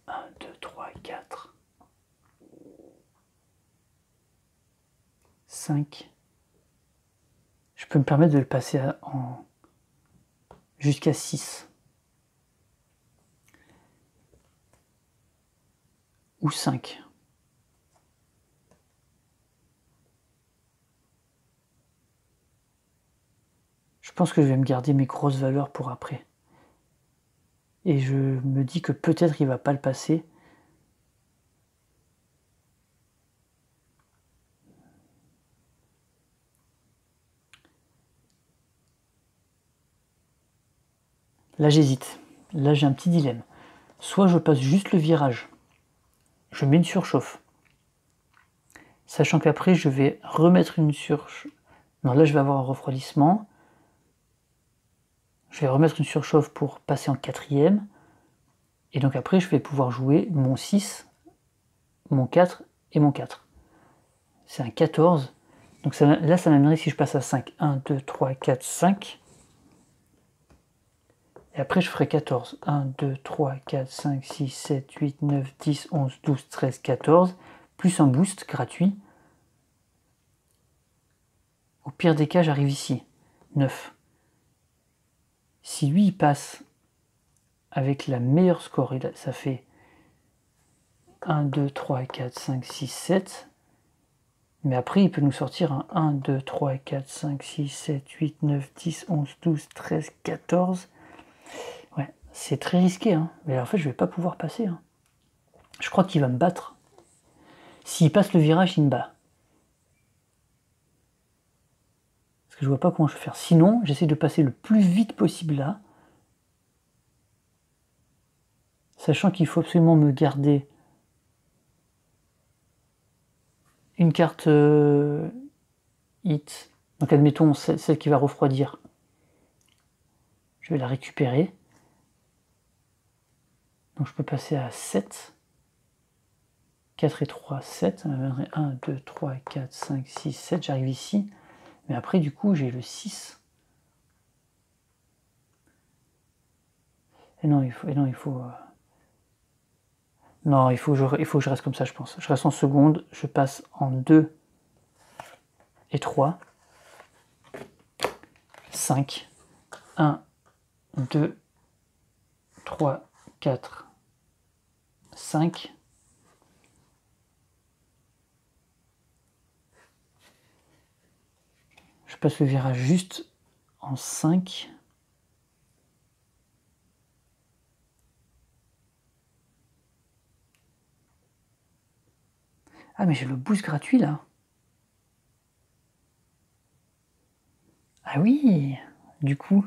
1, 2, 3, 4. 5. Je peux me permettre de le passer jusqu'à 6. Ou 5. Je pense que je vais me garder mes grosses valeurs pour après. Et je me dis que peut-être il va pas le passer. Là j'hésite. Là j'ai un petit dilemme. Soit je passe juste le virage. Je mets une surchauffe. Sachant qu'après je vais remettre une surchauffe. Non, là je vais avoir un refroidissement. Je vais remettre une surchauffe pour passer en 4e. Et donc après je vais pouvoir jouer mon 6, mon 4 et mon 4. C'est un 14. Donc là ça m'amènerait si je passe à 5. 1, 2, 3, 4, 5. Et après je ferai 14. 1, 2, 3, 4, 5, 6, 7, 8, 9, 10, 11, 12, 13, 14. Plus un boost gratuit. Au pire des cas j'arrive ici. 9. Si lui il passe avec la meilleure score, ça fait 1, 2, 3, 4, 5, 6, 7. Mais après, il peut nous sortir un 1, 2, 3, 4, 5, 6, 7, 8, 9, 10, 11, 12, 13, 14. Ouais, c'est très risqué. Hein. Mais en fait, je vais pas pouvoir passer. Hein. Je crois qu'il va me battre. S'il passe le virage, il me bat. Parce que je vois pas comment je vais faire. Sinon, j'essaie de passer le plus vite possible là. Sachant qu'il faut absolument me garder une carte hit. Donc admettons celle qui va refroidir. Je vais la récupérer. Donc je peux passer à 7. 4 et 3, 7. 1, 2, 3, 4, 5, 6, 7. J'arrive ici. Mais après, du coup, j'ai le 6. Et non, il faut... Non, il faut que je reste comme ça, je pense. Je reste en seconde. Je passe en 2 et 3. 5. 1, 2, 3, 4, 5. Je passe le virage juste en 5. Ah, mais j'ai le boost gratuit, là. Ah oui, du coup.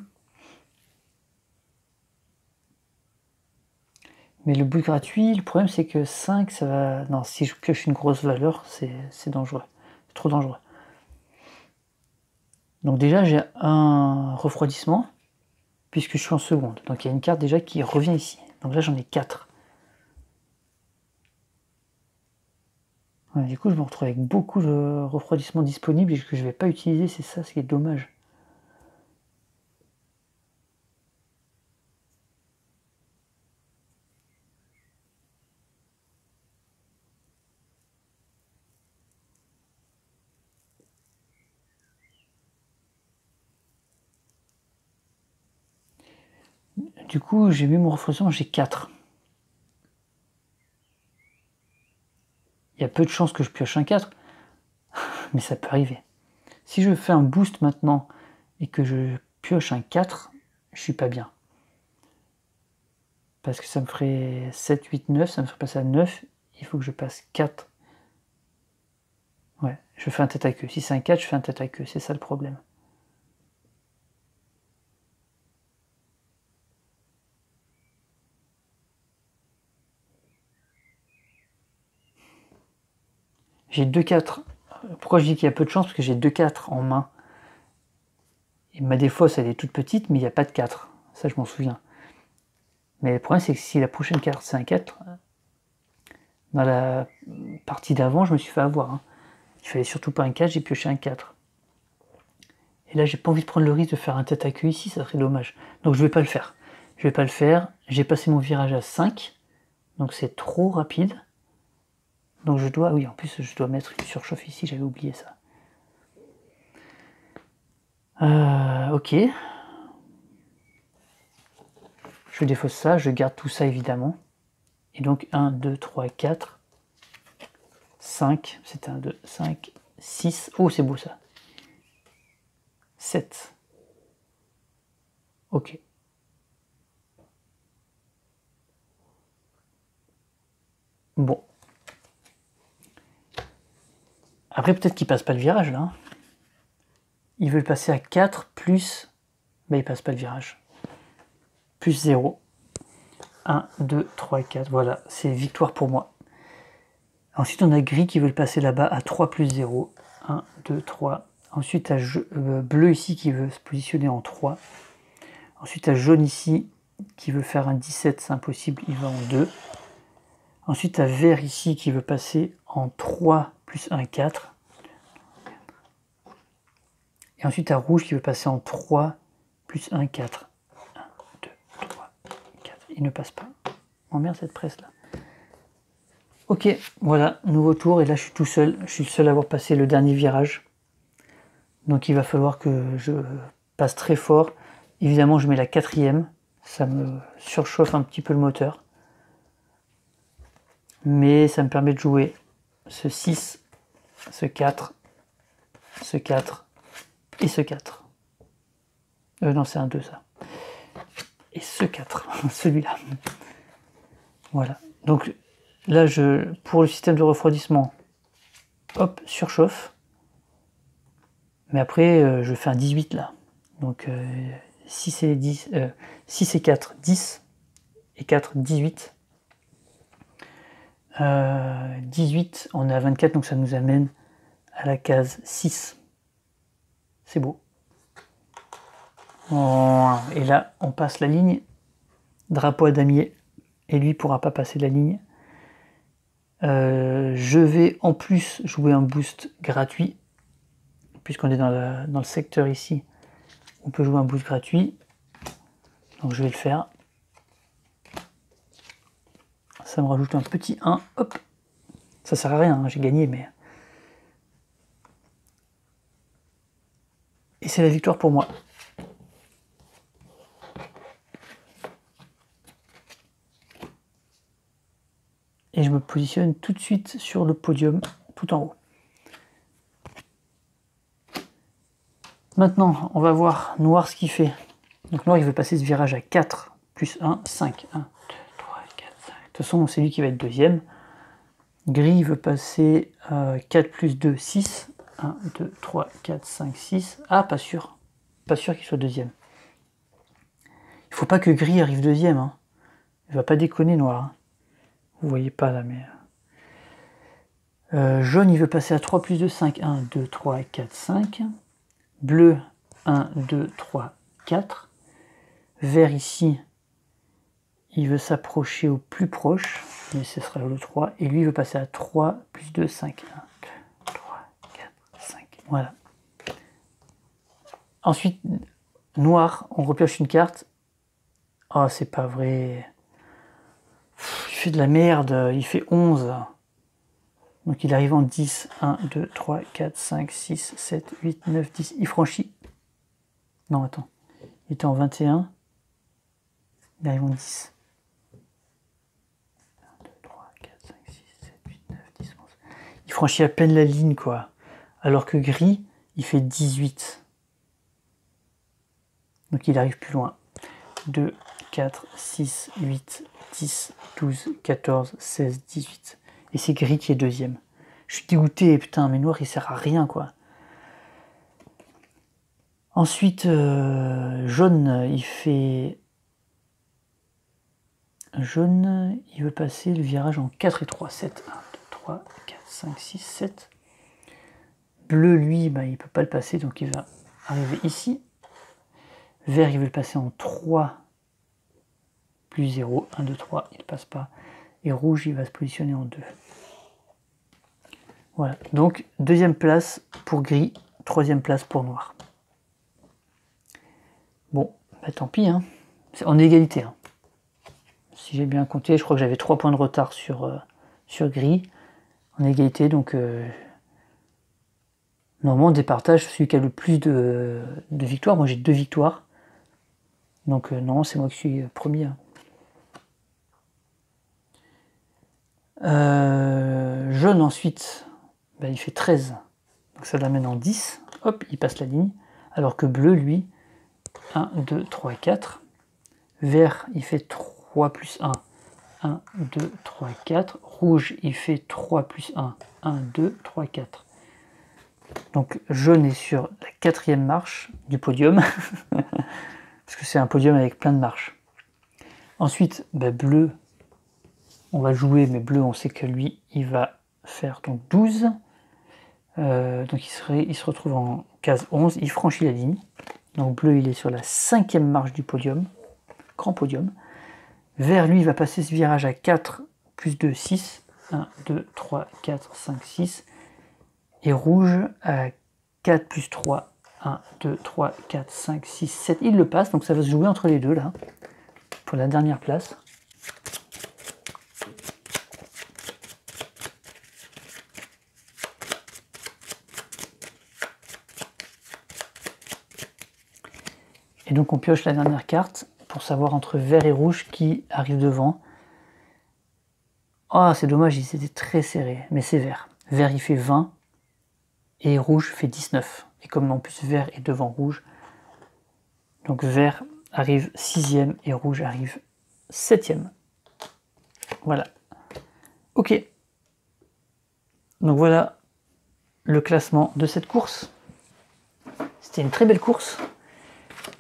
Mais le boost gratuit, le problème, c'est que 5, ça va... Non, si je pioche une grosse valeur, c'est dangereux. C'est trop dangereux. Donc déjà, j'ai un refroidissement, puisque je suis en seconde. Donc il y a une carte déjà qui revient ici. Donc là, j'en ai 4. Ouais, du coup, je me retrouve avec beaucoup de refroidissement disponible et que je ne vais pas utiliser. C'est ça, ce qui est dommage. Du coup, j'ai mis mon refroidissement, j'ai 4. Il y a peu de chances que je pioche un 4, mais ça peut arriver. Si je fais un boost maintenant et que je pioche un 4, je suis pas bien. Parce que ça me ferait 7, 8, 9, ça me ferait passer à 9. Il faut que je passe 4. Ouais, je fais un tête à queue. Si c'est un 4, je fais un tête à queue. C'est ça le problème. J'ai 2-4. Pourquoi je dis qu'il y a peu de chance? Parce que j'ai 2-4 en main. Et ma défausse, elle est toute petite, mais il n'y a pas de 4. Ça, je m'en souviens. Mais le problème, c'est que si la prochaine carte, c'est un 4, dans la partie d'avant, je me suis fait avoir. Hein. Il fallait surtout pas un 4, j'ai pioché un 4. Et là, j'ai pas envie de prendre le risque de faire un tête à queue ici, ça serait dommage. Donc je vais pas le faire. Je vais pas le faire. J'ai passé mon virage à 5. Donc c'est trop rapide. Donc je dois... Oui, en plus, je dois mettre une surchauffe ici, j'avais oublié ça. Ok. Je défausse ça, je garde tout ça évidemment. Et donc 1, 2, 3, 4, 5, c'est 1, 2, 5, 6. Oh, c'est beau ça. 7. Ok. Bon. Après, peut-être qu'il passe pas le virage là. Il veut le passer à 4 plus... Ben, il passe pas le virage. Plus 0. 1, 2, 3, 4. Voilà, c'est victoire pour moi. Ensuite, on a gris qui veut le passer là-bas à 3 plus 0. 1, 2, 3. Ensuite, à bleu ici qui veut se positionner en 3. Ensuite, à jaune ici qui veut faire un 17, c'est impossible, il va en 2. Ensuite, à vert ici qui veut passer en 3 plus 1, 4. Et ensuite, à rouge qui veut passer en 3 plus 1, 4. 1, 2, 3, 4. Il ne passe pas. Oh merde, cette presse là. Ok, voilà, nouveau tour, et là je suis tout seul. Je suis le seul à avoir passé le dernier virage. Donc il va falloir que je passe très fort. Évidemment, je mets la 4e. Ça me surchauffe un petit peu le moteur. Mais ça me permet de jouer ce 6, ce 4, ce 4 et ce 4. Non, c'est un 2 ça. Et ce 4, celui-là. Voilà. Donc là, pour le système de refroidissement, hop, surchauffe. Mais après, je fais un 18 là. Donc 6 et 10, 6 et 4, 10. Et 4, 18. 18, on est à 24, donc ça nous amène à la case 6. C'est beau. Et là, on passe la ligne. Drapeau à damier. Et lui ne pourra pas passer la ligne. Je vais en plus jouer un boost gratuit. Puisqu'on est dans le secteur ici. On peut jouer un boost gratuit. Donc je vais le faire. Ça me rajoute un petit 1. Hop. Ça sert à rien, hein, j'ai gagné, mais... Et c'est la victoire pour moi. Et je me positionne tout de suite sur le podium, tout en haut. Maintenant, on va voir Noir ce qu'il fait. Donc Noir, il veut passer ce virage à 4, plus 1, 5. 1, 2, 3, 4, 5. De toute façon, c'est lui qui va être deuxième. Gris veut passer 4 plus 2, 6. 1, 2, 3, 4, 5, 6. Ah, pas sûr. Pas sûr qu'il soit deuxième. Il faut pas que Gris arrive deuxième. Hein. Il va pas déconner, Noir. Hein. Vous voyez pas là, mais... jaune, il veut passer à 3 plus 2, 5. 1, 2, 3, 4, 5. Bleu, 1, 2, 3, 4. Vert ici, il veut s'approcher au plus proche, mais ce sera le 3. Et lui, il veut passer à 3 plus 2, 5. 1, 2, 3, 4, 5. Voilà. Ensuite, Noir, on repioche une carte. Oh, c'est pas vrai. Il fait de la merde, il fait 11. Donc il arrive en 10. 1, 2, 3, 4, 5, 6, 7, 8, 9, 10. Il franchit. Non, attends. Il était en 21. Il arrive en 10. 1, 2, 3, 4, 5, 6, 7, 8, 9, 10, 11. Il franchit à peine la ligne, quoi. Alors que Gris, il fait 18. Donc il arrive plus loin. 2, 4, 6, 8, 10, 12, 14, 16, 18. Et c'est Gris qui est deuxième. Je suis dégoûté, putain, mais Noir, il sert à rien, quoi. Ensuite, jaune, il fait... Jaune, il veut passer le virage en 4 et 3. 7, 1, 2, 3, 4, 5, 6, 7. Bleu, lui, bah, il ne peut pas le passer, donc il va arriver ici. Vert, il veut le passer en 3 plus 0. 1, 2, 3, il ne passe pas. Et rouge, il va se positionner en 2. Voilà, donc deuxième place pour Gris, troisième place pour Noir. Bon, bah, tant pis, hein. C'est en égalité. Hein. Si j'ai bien compté, je crois que j'avais 3 points de retard sur gris. En égalité, donc normalement, départage, celui qui a le plus de victoires. Moi, j'ai 2 victoires. Donc non, c'est moi qui suis premier. Jaune, ensuite, bah, il fait 13. Donc ça l'amène en 10. Hop, il passe la ligne. Alors que bleu, lui, 1, 2, 3, 4. Vert, il fait 3 plus 1. 1, 2, 3, 4. Rouge, il fait 3 plus 1. 1, 2, 3, 4. Donc jaune est sur la 4e marche du podium. Parce que c'est un podium avec plein de marches. Ensuite, bah, bleu, on va jouer, mais bleu, on sait que lui, il va faire donc 12. Donc il se retrouve en case 11, il franchit la ligne. Donc bleu, il est sur la 5e marche du podium, grand podium. Vert, lui, il va passer ce virage à 4 plus 2, 6. 1, 2, 3, 4, 5, 6. Et rouge à 4 plus 3. 1, 2, 3, 4, 5, 6, 7. Il le passe, donc ça va se jouer entre les deux, là, pour la dernière place. Et donc on pioche la dernière carte pour savoir entre vert et rouge qui arrive devant. Ah, c'est dommage, ils étaient très serrés, mais c'est vert. Vert, il fait 20 et rouge fait 19. Et comme en plus vert est devant rouge, donc vert arrive 6e et rouge arrive 7e. Voilà. Ok. Donc voilà le classement de cette course. C'était une très belle course.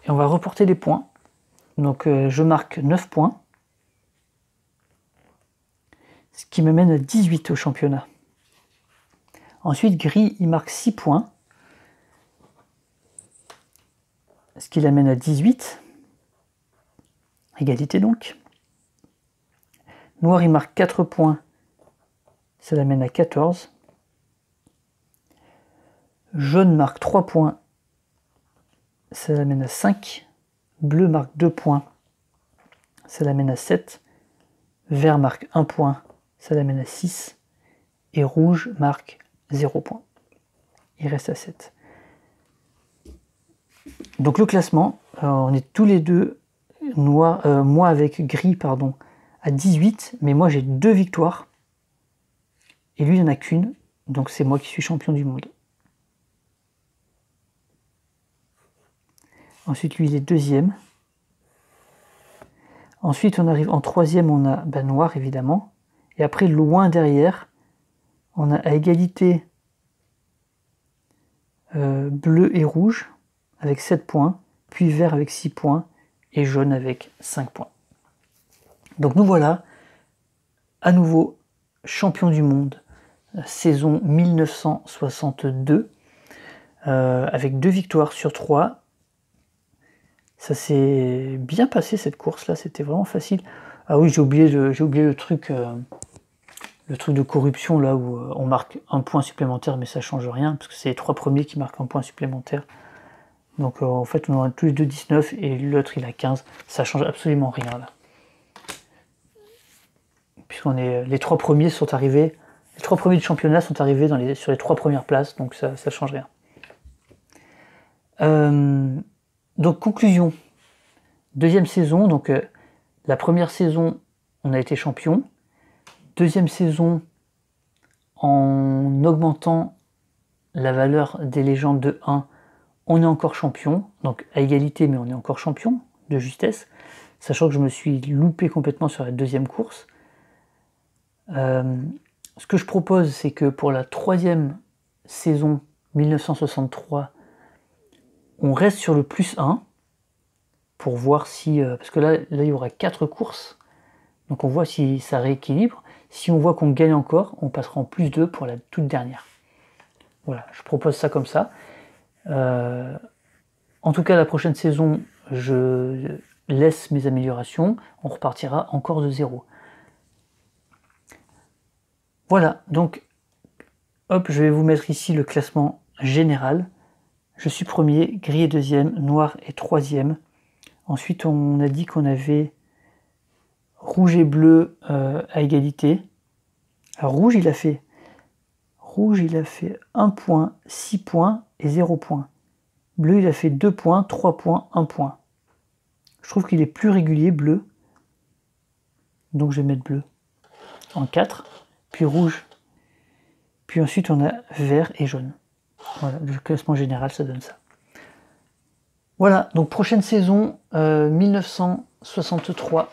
Et on va reporter les points. Donc je marque 9 points. Ce qui me mène à 18 au championnat. Ensuite, gris, il marque 6 points. Ce qui l'amène à 18. Égalité donc. Noir, il marque 4 points. Ça l'amène à 14. Jaune marque 3 points. Ça l'amène à 5. Bleu marque 2 points. Ça l'amène à 7. Vert marque 1 point. Ça l'amène à 6. Et rouge marque 0 point. Il reste à 7. Donc le classement, on est tous les deux, moi avec gris, pardon, à 18, mais moi j'ai 2 victoires. Et lui, il n'en a qu'une, donc c'est moi qui suis champion du monde. Ensuite, lui, il est 2e. Ensuite, on arrive en 3e, on a noir, évidemment. Et après, loin derrière, on a à égalité bleu et rouge, avec 7 points, puis vert avec 6 points, et jaune avec 5 points. Donc nous voilà, à nouveau, champion du monde, saison 1962, avec 2 victoires sur 3. Ça s'est bien passé cette course-là, c'était vraiment facile. Ah oui, j'ai oublié le truc de corruption, là où on marque un point supplémentaire, mais ça change rien, parce que c'est les 3 premiers qui marquent un point supplémentaire. Donc en fait, on aura tous les deux 19 et l'autre il a 15. Ça change absolument rien là. Les 3 premiers sont arrivés, les 3 premiers du championnat sont arrivés sur les 3 premières places, donc ça change rien. Donc conclusion. Deuxième saison, donc la première saison, on a été champion. Deuxième saison, en augmentant la valeur des légendes de 1, on est encore champion, donc à égalité, mais on est encore champion de justesse, sachant que je me suis loupé complètement sur la deuxième course. Ce que je propose, c'est que pour la 3e saison 1963, on reste sur le plus 1, pour voir si... parce que là, il y aura 4 courses, donc on voit si ça rééquilibre. Si on voit qu'on gagne encore, on passera en plus 2 pour la toute dernière. Voilà, je propose ça comme ça. En tout cas, la prochaine saison, je laisse mes améliorations. On repartira encore de 0. Voilà, donc, hop, je vais vous mettre ici le classement général. Je suis premier, gris est 2e, noir est 3e. Ensuite, on a dit qu'on avait rouge et bleu à égalité. Alors rouge, il a fait 1 point, 6 points et 0 points. Bleu, il a fait 2 points, 3 points, 1 point. Je trouve qu'il est plus régulier, bleu. Donc je vais mettre bleu en 4, puis rouge. Puis ensuite, on a vert et jaune. Voilà, le classement général, ça donne ça. Voilà, donc prochaine saison, 1963.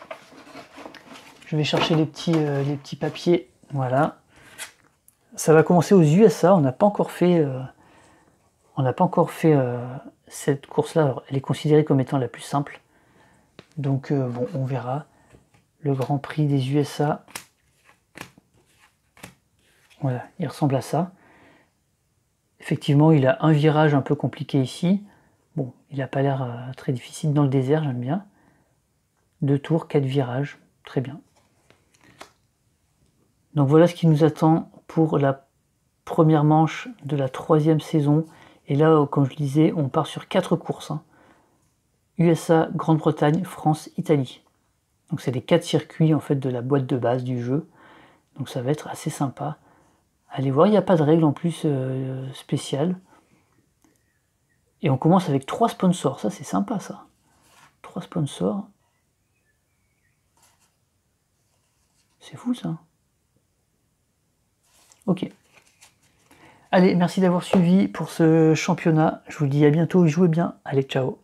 Je vais chercher les petits papiers. Voilà. Ça va commencer aux USA. On n'a pas encore fait, cette course-là. Elle est considérée comme étant la plus simple. Donc bon, on verra. Le Grand Prix des USA. Voilà, il ressemble à ça. Effectivement, il a un virage un peu compliqué ici. Bon, il n'a pas l'air très difficile dans le désert, j'aime bien. 2 tours, 4 virages, très bien. Donc voilà ce qui nous attend pour la première manche de la 3e saison. Et là, comme je le disais, on part sur 4 courses. USA, Grande-Bretagne, France, Italie. Donc c'est les 4 circuits en fait de la boîte de base du jeu. Donc ça va être assez sympa. Allez voir, il n'y a pas de règles en plus spéciales. Et on commence avec 3 sponsors, ça c'est sympa ça. 3 sponsors. C'est fou ça. Ok. Allez, merci d'avoir suivi pour ce championnat. Je vous dis à bientôt, jouez bien. Allez, ciao.